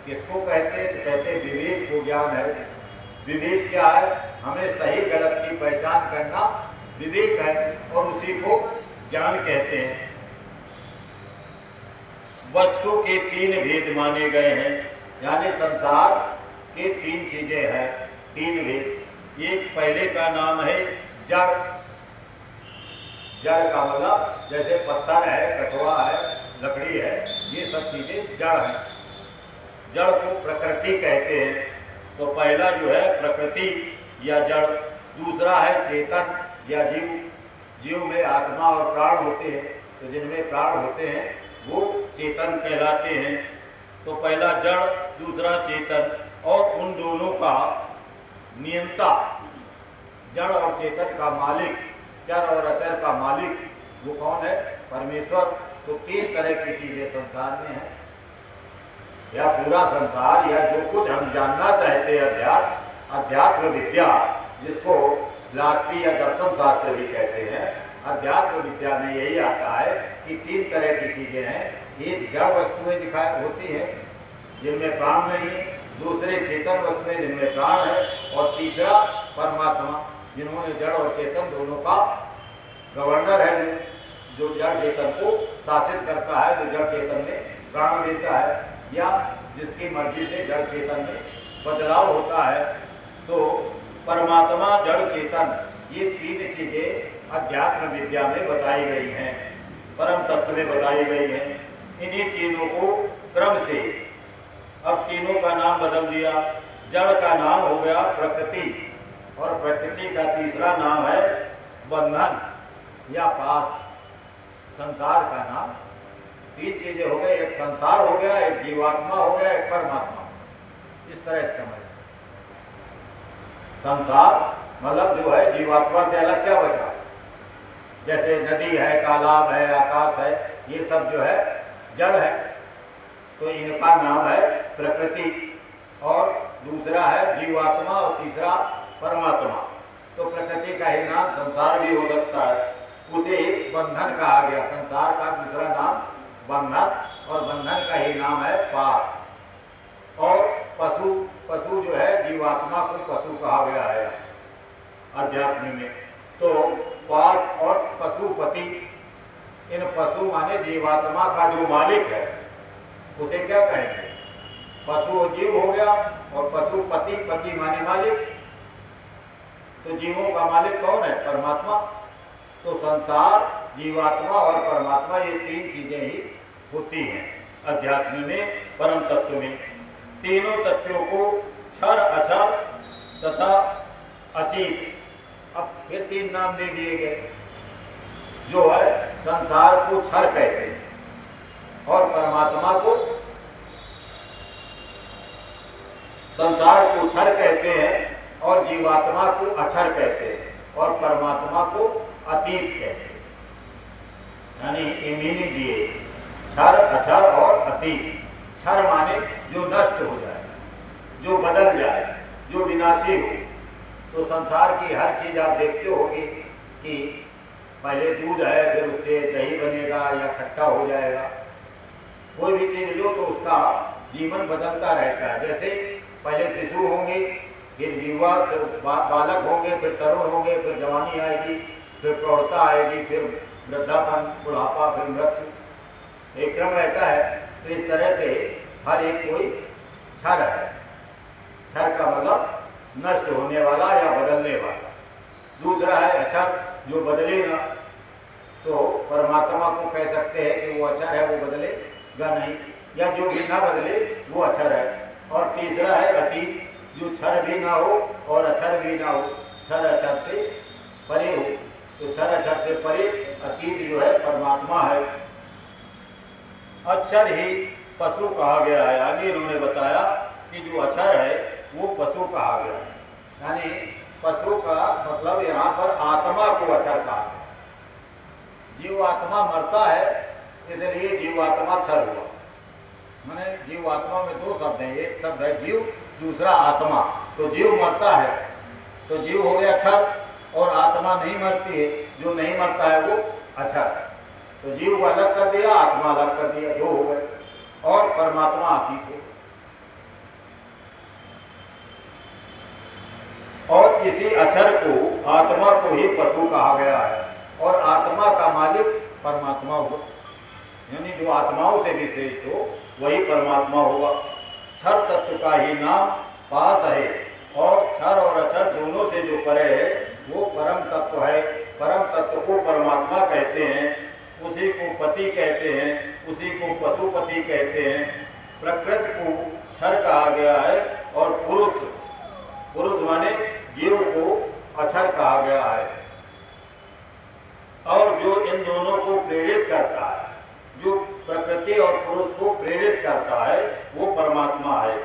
किसको कहते हैं? कहते विवेक को ज्ञान है। विवेक क्या है? हमें सही गलत की पहचान करना विवेक है, और उसी को ज्ञान कहते हैं। वस्तु के तीन भेद माने गए हैं, यानी संसार के तीन चीजें हैं, तीन भेद। एक पहले का नाम है जड़। जड़ का मतलब जैसे पत्थर है, कठुआ है, लकड़ी है, ये सब चीजें जड़ हैं। जड़ को प्रकृति कहते हैं। तो पहला जो है प्रकृति या जड़, दूसरा है चेतन या जीव। जीव में आत्मा और प्राण होते हैं, तो जिनमें प्राण होते हैं वो चेतन कहलाते हैं। तो पहला जड़, दूसरा चेतन, और उन दोनों का नियंता जड़ और चेतन का मालिक, चर और अचर का मालिक वो कौन है? परमेश्वर। तो 3 तरह की चीजें संसार में है, या पूरा संसार, या जो कुछ हम जानना चाहते हैं अध्यात्म विद्या, जिसको फिलॉसफी या दर्शन शास्त्र भी कहते हैं। अध्यात्म विद्या में यही आता है कि 3 तरह की चीजें हैं। एक जड़ वस्तुएं दिखाई होती है जिनमें प्राण नहीं है, दूसरे चेतन वस्तुएं जिनमें प्राण है, और तीसरा परमात्मा जिन्होंने जड़ और चेतन दोनों का गवर्नर है, जो जड़ चेतन को शासित करता है, जो जड़ चेतन में प्राण देता है, या जिसकी मर्जी से जड़ चेतन में बदलाव होता है। तो परमात्मा, जड़ चेतन, ये 3 चीजें अध्यात्म विद्या में बताई गई हैं, परम तत्व में बताई गई हैं। इन्हीं तीनों को क्रम से, अब तीनों का नाम बदल दिया। जड़ का नाम हो गया प्रकृति, और प्रकृति का तीसरा नाम है बंधन या पास। संसार का नाम 3 चीजें हो गए, एक संसार हो गया, एक जीवात्मा हो गया, एक परमात्मा। इस तरह से समझ, संसार मतलब जो है जीवात्मा से अलग क्या बचा? जैसे नदी है, तालाब है, आकाश है, ये सब जो है जड़ है, तो इनका नाम है प्रकृति, और दूसरा है जीवात्मा, और तीसरा परमात्मा। तो प्रकृति का ही नाम संसार भी हो सकता है, उसे बंधन कहा गया। संसार का दूसरा नाम बंधन, और बंधन का ही नाम है पास। और पशु, पशु जो है जीवात्मा को पशु कहा गया है अध्यात्म में। तो पास और पशुपति, इन पशु माने जीवात्मा का जो मालिक है उसे क्या कहेंगे? पशु जीव हो गया, और पशुपति, पति माने मालिक। तो जीवों का मालिक कौन है? परमात्मा। तो संसार, जीवात्मा और परमात्मा, ये 3 चीजें ही होती हैं अध्यात्म में, परम तत्व में। तीनों तत्वों को क्षर, अक्षर तथा अतीत, अब फिर 3 नाम दे दिए गए। जो है संसार को क्षर कहते हैं, और परमात्मा को, संसार को क्षर कहते हैं, और जीवात्मा को अक्षर कहते हैं, और परमात्मा को अतीत कहते हैं। यानी मीनिंग दिए, क्षर, अक्षर और अतीत। क्षर माने जो नष्ट हो जाए, जो बदल जाए, जो विनाशी हो। तो संसार की हर चीज आप देखते होंगे कि पहले दूध है, फिर उससे दही बनेगा या खट्टा हो जाएगा। कोई भी चीज लो तो उसका जीवन बदलता रहता है। जैसे पहले शिशु होंगे, फिर युवा, बालक होंगे, फिर तरुण होंगे, फिर जवानी आएगी, फिर प्रौढ़ता आएगी, फिर वृद्धापन, बुढ़ापा, फिर मृत्यु, एक क्रम रहता है। तो इस तरह से हर एक कोई क्षर है। क्षर का मतलब नष्ट होने वाला या बदलने वाला। दूसरा है अक्षर, जो बदले ना। तो परमात्मा को कह सकते हैं कि वो अक्षर है, वो बदलेगा नहीं, या जो भी ना बदले वो अक्षर है। और तीसरा है अतीत, जो क्षर भी ना हो और अक्षर भी ना हो, क्षर अक्षर से परे हो। तो क्षर अक्षर से परे अतीत जो है परमात्मा है। अक्षर ही पशु कहा गया है। आगे इन्होंने बताया कि जो अक्षर है वो पशु कहा गया है। यानी पशु का मतलब यहाँ पर आत्मा को अक्षर कहा गया। जीवात्मा मरता है, इसलिए जीवात्मा क्षर हुआ। माने जीवात्मा में 2 शब्द हैं, एक शब्द है जीव, दूसरा आत्मा। तो जीव मरता है तो जीव हो गया क्षर, और आत्मा नहीं मरती है, जो नहीं मरता है वो अक्षर। तो जीव को अलग कर दिया, आत्मा अलग कर दिया, 2 हो गए, और परमात्मा अतीत हो। और इसी अक्षर को, आत्मा को ही पशु कहा गया है, और आत्मा का मालिक परमात्मा हुआ। यानी जो आत्माओं से भी श्रेष्ठ हो वही परमात्मा होगा। क्षर तत्व का ही नाम पास है, और क्षर और अक्षर दोनों से जो परे है वो परम तत्व है। परम तत्व को परमात्मा कहते हैं, उसी को पति कहते हैं, उसी को पशुपति कहते हैं। प्रकृति को क्षर कहा गया है, और पुरुष, पुरुष माने जीव को अक्षर कहा गया है। और जो इन दोनों को प्रेरित करता है, जो प्रकृति और पुरुष को प्रेरित करता है, वो परमात्मा है।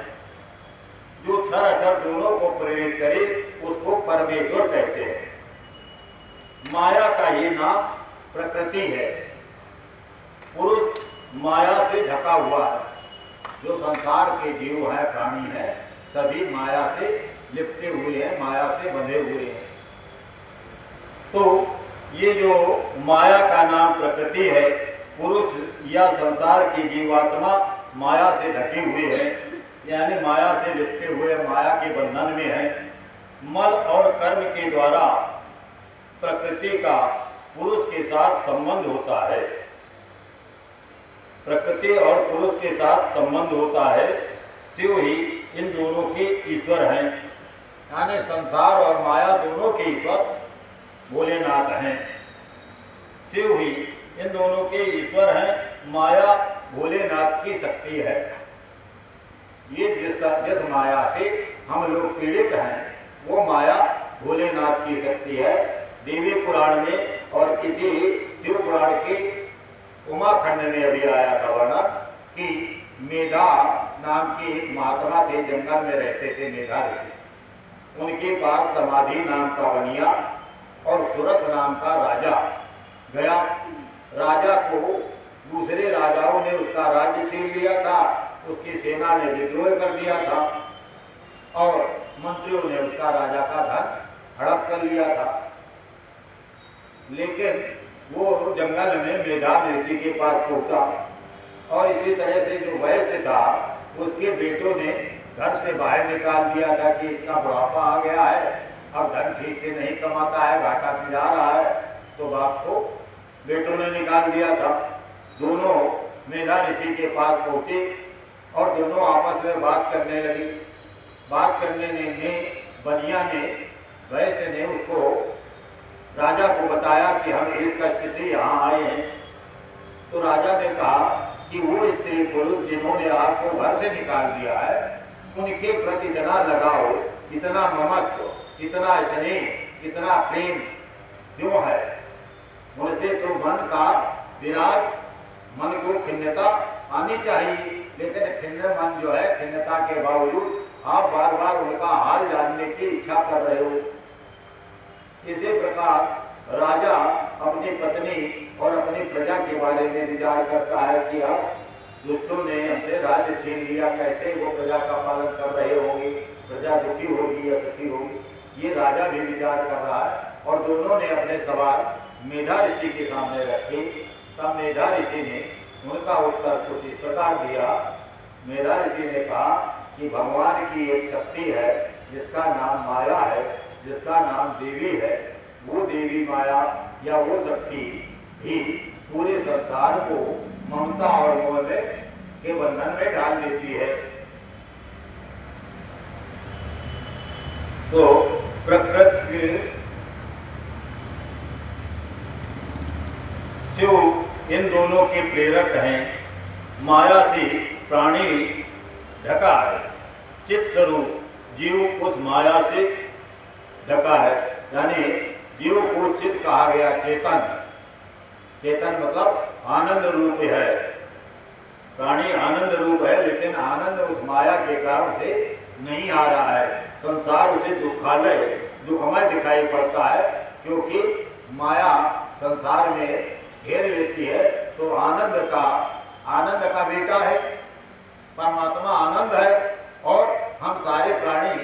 जो क्षर अक्षर दोनों को प्रेरित करे उसको परमेश्वर कहते हैं। माया का ये नाम प्रकृति है। पुरुष माया से ढका हुआ है। जो संसार के जीव है, प्राणी है, सभी माया से लिपटे हुए हैं, माया से बंधे हुए हैं। तो ये जो माया का नाम प्रकृति है, पुरुष या संसार की जीवात्मा माया से ढके हुए है, यानी माया से लिपटे हुए, माया के बंधन में है। मल और कर्म के द्वारा प्रकृति का पुरुष के साथ संबंध होता है। प्रकृति और पुरुष के साथ संबंध होता है। शिव ही इन दोनों के ईश्वर हैं, यानी संसार और माया दोनों के ईश्वर भोलेनाथ हैं। शिव ही इन दोनों के ईश्वर हैं, माया भोलेनाथ की शक्ति है। ये जिस माया से हम लोग पीड़ित हैं, वो माया भोलेनाथ की शक्ति है। देवी पुराण में और किसी शिव पुराण के उमाखंड में अभी आया था वर्णन कि मेधा नाम के एक महात्मा थे, जंगल में रहते थे मेधा ऋषि। उनके पास समाधि नाम का बनिया और सुरत नाम का राजा गया। राजा को दूसरे राजाओं ने उसका राज्य छीन लिया था, उसकी सेना ने विद्रोह कर दिया था और मंत्रियों ने उसका राजा का धन हड़प कर लिया था। लेकिन वो जंगल में मेधा ऋषि के पास पहुंचा और इसी तरह से जो वैश्य था उसके बेटों ने घर से बाहर निकाल दिया था कि इसका बुढ़ापा आ गया है, अब धन ठीक से नहीं कमाता है, घाटा में जा रहा है। तो बाप को बेटों ने निकाल दिया था। दोनों मेधा ऋषि के पास पहुंचे और दोनों आपस में बात करने लगी। बात करने में बनिया ने, वैश्य ने उसको राजा को बताया कि हम इस कष्ट से यहाँ आए हैं। तो राजा ने कहा कि वो स्त्री पुरुष जिन्होंने आपको घर से निकाल दिया है, उनके प्रति इतना लगाव, इतना ममत्व, इतना स्नेह, इतना प्रेम क्यों है? उनसे तो मन का विराग, मन को खिन्नता आनी चाहिए, लेकिन खिन्न मन जो है, खिन्नता के बावजूद आप बार बार उनका हाल जानने की इच्छा कर रहे हो। इसी प्रकार राजा अपनी पत्नी और अपनी प्रजा के बारे में विचार करता है कि अब दुष्टों ने हमसे राज्य छीन लिया, कैसे वो प्रजा का पालन कर रहे होंगे, प्रजा दुखी होगी या सुखी होगी, ये राजा भी विचार कर रहा है। और दोनों ने अपने सवाल मेधा ऋषि के सामने रखे। तब मेधा ऋषि ने उनका उत्तर कुछ इस प्रकार दिया। मेधा ऋषि ने कहा कि भगवान की एक शक्ति है जिसका नाम माया है, जिसका नाम देवी है। वो देवी माया या वो शक्ति ही पूरे संसार को ममता और मोह के बंधन में डाल देती है। तो प्रकृति शिव इन दोनों के प्रेरक हैं। माया से प्राणी ढका है, चित्त स्वरूप जीव उस माया से ढका है, यानी जीव को चित्त कहा गया। चेतन, चेतन मतलब आनंद रूप है। प्राणी आनंद रूप है, लेकिन आनंद उस माया के कारण से नहीं आ रहा है। संसार उसे दुखालय, दुखमय दिखाई पड़ता है, क्योंकि माया संसार में घेर लेती है। तो आनंद का बेटा है, परमात्मा आनंद है, और हम सारे प्राणी,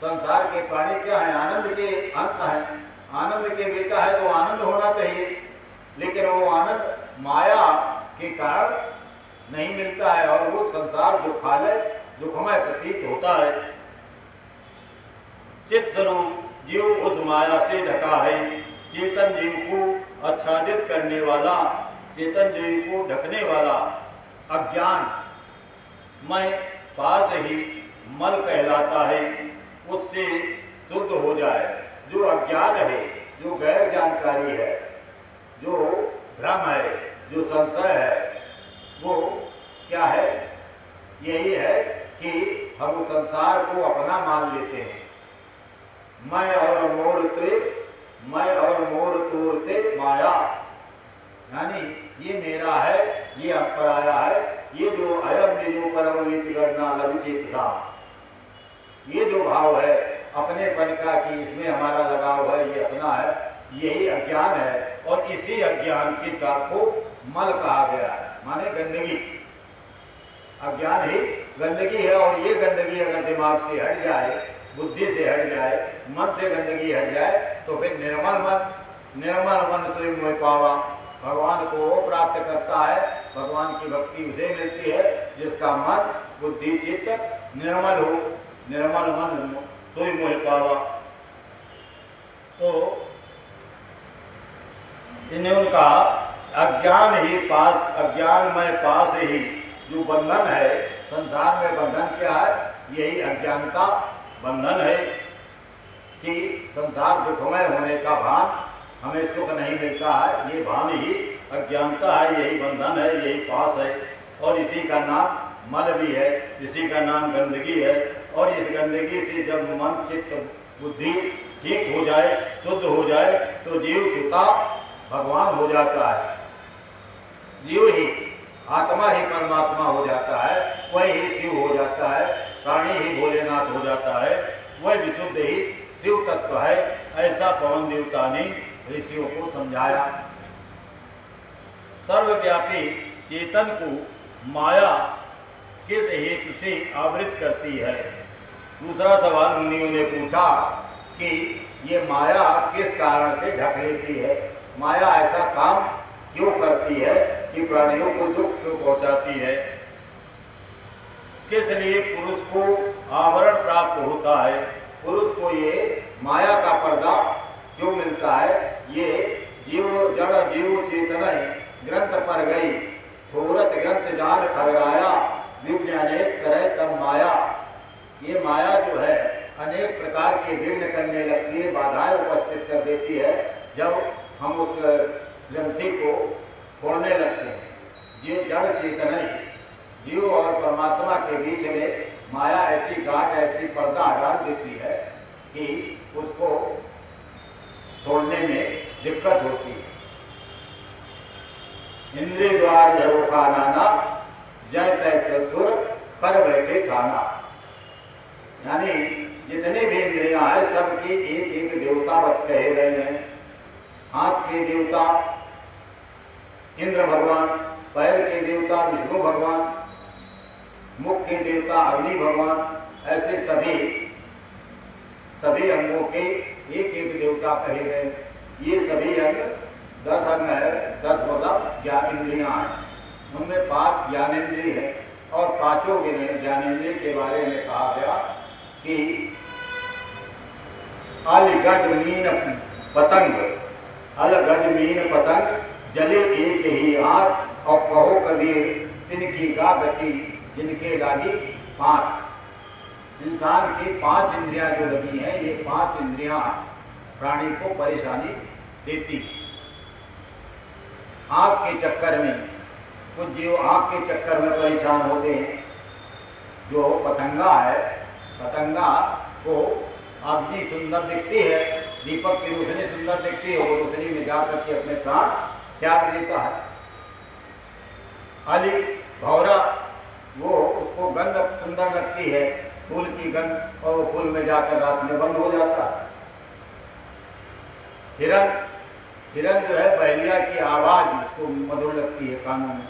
संसार के प्राणी क्या है? आनंद के अंश हैं। आनंद के बेटा है तो आनंद होना चाहिए, लेकिन वो आनंद माया के कारण नहीं मिलता है और वो संसार दुखालय, दुखमय प्रतीत होता है। चित्त स्वरूप जीव उस माया से ढका है। चेतन जीव को आच्छादित करने वाला, चेतन जीव को ढकने वाला अज्ञान मैं पास ही मल कहलाता है। उससे शुद्ध हो जाए। जो अज्ञान है, जो गैर जानकारी है, जो भ्रम है, जो संशय है, वो क्या है? यही है कि हम संसार को अपना मान लेते हैं। मैं और मोर तोड़ते माया, यानी ये मेरा है, ये अपराया है, ये जो अयम निजो परम रीति गणना लघुचित था, ये जो भाव है अपनेपन का कि इसमें हमारा लगाव है, ये अपना है, यही अज्ञान है। और इसी अज्ञान की का को मल कहा गया है, माने गंदगी। अज्ञान ही गंदगी है। और ये गंदगी अगर दिमाग से हट जाए, बुद्धि से हट जाए, मन से गंदगी हट जाए, तो फिर निर्मल मन से मोह पावा, भगवान को वो प्राप्त करता है। भगवान की भक्ति उसे मिलती है जिसका मन बुद्धि चित्त निर्मल हो। निर्मल मन सोई मोह पावा। तो इन्हें उनका अज्ञानमय पास ही जो बंधन है, संसार में बंधन क्या है? यही अज्ञानता बंधन है कि संसार दुखमय होने का भान, हमें सुख नहीं मिलता है, ये भान ही अज्ञानता है, यही बंधन है, यही पास है। और इसी का नाम मल भी है, इसी का नाम गंदगी है। और इस गंदगी से जब मन चित्त बुद्धि ठीक हो जाए, शुद्ध हो जाए, तो जीव सुता भगवान हो जाता है। जीव ही आत्मा ही परमात्मा हो जाता है, वही ही शिव हो जाता है, प्राणी ही भोलेनाथ हो जाता है, वह विशुद्ध ही शिव तत्व है। ऐसा पवन देवता ने ऋषियों को समझाया। सर्वव्यापी चेतन को माया किस हेतु से आवृत करती है? दूसरा सवाल मुनियों ने पूछा कि ये माया किस कारण से ढक लेती है? माया ऐसा काम क्यों करती है कि प्राणियों को दुख क्यों पहुंचाती है? किस लिए पुरुष को आवरण प्राप्त होता है? पुरुष को ये माया का पर्दा क्यों मिलता है? ये जीव जड़ जीव चेतना ग्रंथ पर गई, छोरत ग्रंथ जान खगराया, विघ्न अनेक करे तब माया। ये माया जो है अनेक प्रकार के विघ्न करने लगती है, बाधाएं उपस्थित कर देती है जब हम उस ग्रंथि को छोड़ने लगते हैं। जीव जड़ चेतना, जीव और परमात्मा के बीच में माया ऐसी गांठ, ऐसी पर्दा डाल देती है कि उसको छोड़ने में दिक्कत होती है। इंद्रिय द्वार झरोखा नाना, जय तय सुर कर बैठे खाना। यानी जितने भी इंद्रियां हैं सबके एक एक देवता कहे गए हैं। हाथ के देवता इंद्र भगवान, पैर के देवता विष्णु भगवान, मुख के देवता अग्नि भगवान, ऐसे सभी अंगों के एक एक देवता कहे गए। ये सभी अंग 10 अंग है, 10 मतलब ज्ञान इंद्रियां हैं। उनमें 5 ज्ञानेंद्रिय है और पांचों ज्ञानेंद्रिय के बारे में कहा गया कि अलगज मीन पतंग जले एक ही आँख, और कहो कबीर तिनकी गा गति जिनके लागी 5। इंसान की 5 इंद्रियां जो लगी हैं, ये 5 इंद्रियां प्राणी को परेशानी देती। आँख के चक्कर में कुछ जीव आँख के चक्कर में परेशान होते हैं। जो पतंगा है, पतंगा को अग्नि सुंदर दिखती है, दीपक की रोशनी सुंदर दिखती है, वो रोशनी में जाकर के अपने प्राण त्याग देता है। अली भौरा, वो उसको गंध सुंदर लगती है, फूल की गंध, और वो फूल में जाकर रात में बंद हो जाता है। हिरन जो है, बहेलिया की आवाज़ उसको मधुर लगती है कानों में,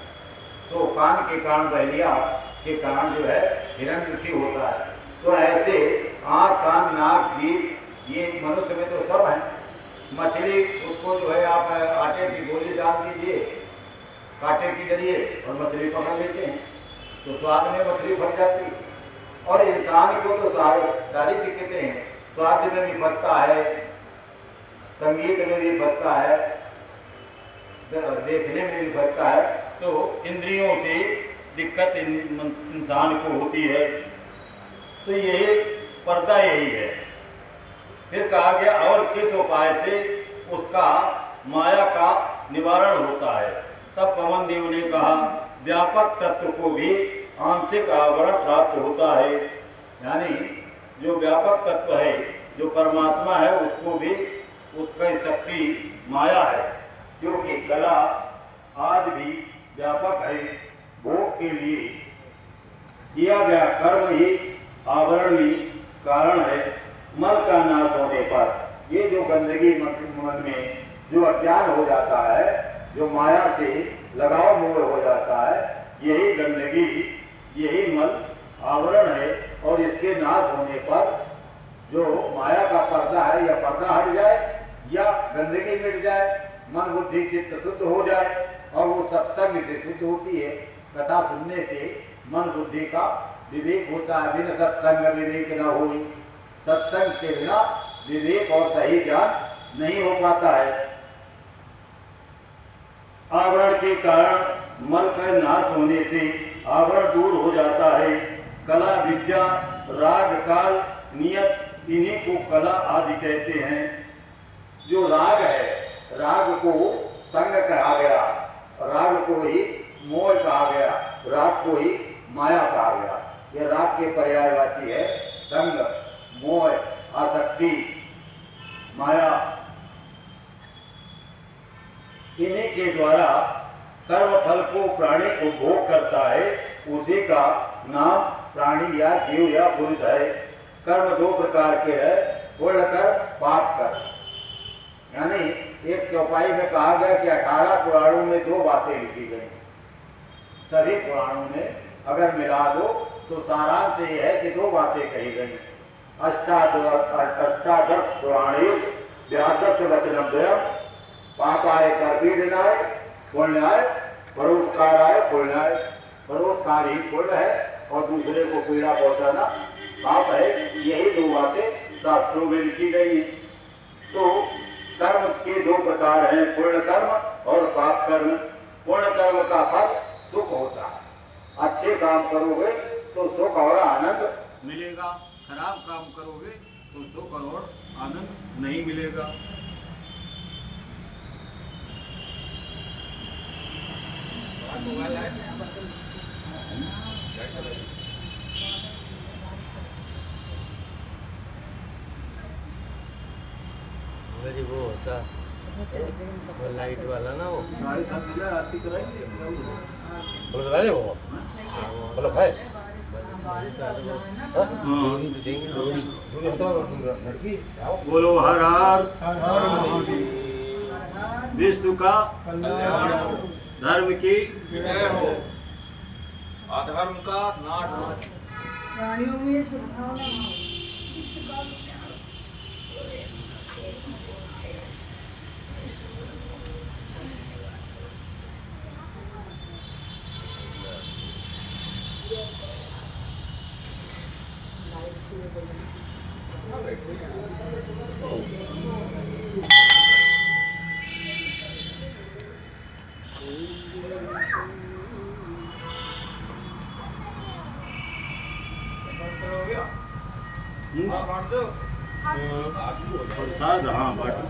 तो कान के कारण, बहेलिया के कारण जो है हिरन दुखी होता है। तो ऐसे आँख कान नाक जीभ, ये मनुष्य में तो सब है। मछली, उसको जो है आप आटे की गोली डाल दीजिए कांटे के जरिए और मछली पकड़ लेते हैं, तो स्वाद में मछली फंस जाती है। और इंसान को तो सारी दिक्कतें हैं, स्वाद में भी फंसता है, संगीत में भी फंसता है, देखने में भी फंसता है। तो इंद्रियों से दिक्कत इंसान को होती है। तो यही पर्दा यही है। फिर कहा गया और किस उपाय से उसका माया का निवारण होता है? तब पवन देव ने कहा व्यापक तत्व को भी आंशिक आवरण प्राप्त होता है। यानी जो व्यापक तत्व है, जो परमात्मा है, उसको भी उसकी शक्ति माया है, जो कि कला आज भी व्यापक है। भोग के लिए किया गया कर्म ही आवरण भी कारण है। मल का नाश होने पर ये जो गंदगी मन में जो अज्ञान हो जाता है, जो माया से लगाव मोह हो जाता है, यही गंदगी, यही मल आवरण है। और इसके नाश होने पर जो माया का पर्दा है, या पर्दा हट जाए या गंदगी मिट जाए, मन बुद्धि चित्त शुद्ध हो जाए। और वो सत्संग से शुद्ध होती है। कथा सुनने से मन बुद्धि का विवेक होता है। बिना सत्संग विवेक न हो। सत्संग के बिना विवेक और सही ज्ञान नहीं हो पाता है। आवरण के कारण मल का नाश होने से आवरण दूर हो जाता है। कला विद्या राग काल नियत, इन्हीं को कला आदि कहते हैं। जो राग है, राग को संग कहा गया, राग को ही मोह कहा गया, राग को ही माया कहा गया। यह राग के पर्यायवाची है। संग, मोह, आसक्ति, माया, इन्हीं के द्वारा कर्म फल को प्राणी उपभोग करता है। उसी का नाम प्राणी या जीव या पुरुष है। कर्म दो प्रकार के हैं, पुण्य कर्म, पाप कर्म। यानी एक चौपाई में कहा गया कि 18 पुराणों में 2 बातें लिखी गई। सभी पुराणों में अगर मिला दो तो सारांश ये है कि 2 बातें कही गई। अष्टादश पुराणे व्यासस्य वचनम द्वयम्, पापाय कर्पीडनाय पुण्याय परोपकाराय पुण्याय। परोपकार ही पुण्य है और दूसरे को पीड़ा पहुंचाना पाप है। यही 2 बातें शास्त्रों में लिखी गई है। तो कर्म के 2 प्रकार हैं, पुण्य कर्म और पाप कर्म। पुण्य कर्म का फल सुख होता है। अच्छे काम करोगे तो सुख और आनंद मिलेगा, खराब काम करोगे तो सुख और आनंद नहीं मिलेगा।
मेरी वो होता वो लाइट वाला ना, वो बोलो बता दे, वो बोलो भाई
बोलो हर हर विश्व का धर्म की
विजय हो, अधर्म का नाश हो।
प्राणियों में सद्भावना
प्रसाद। हाँ बांटो।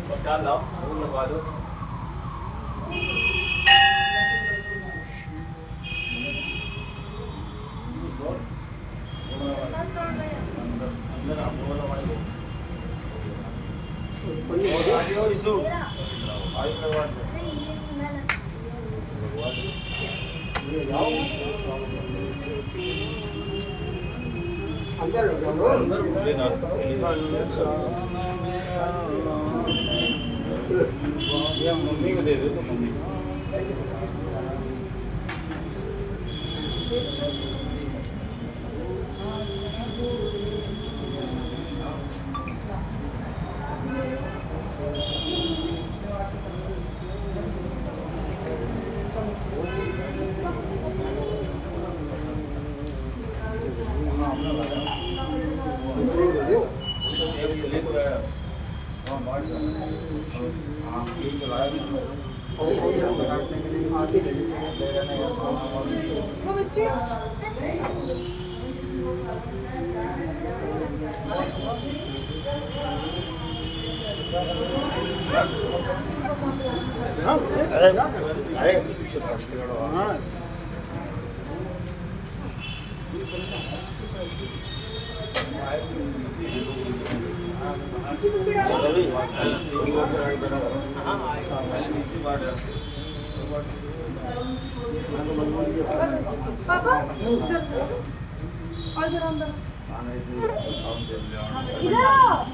बचा लाओ वो लगवा दो अंदर आप वो लगवा दो और इसको आज लगवा दो अंदर लेना ये मम्मी को दे दो तो मम्मी
पापा और जरा अंदर इधर आओ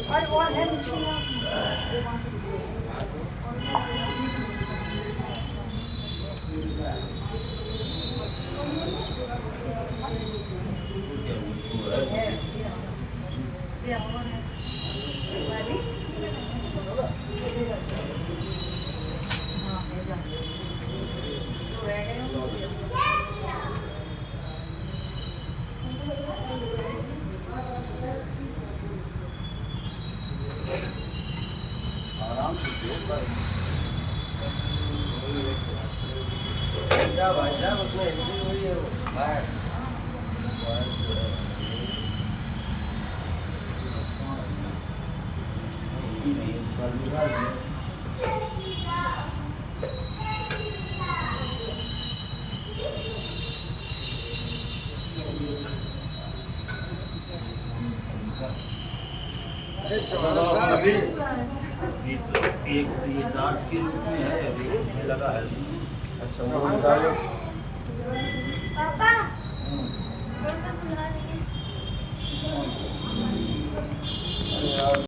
और वो है
भाई साहब उसमें एंट्री हुई है वो बाहर
अभी ये जांच के रूप में है अभी लगा है
अच्छा वो निकालो
पापा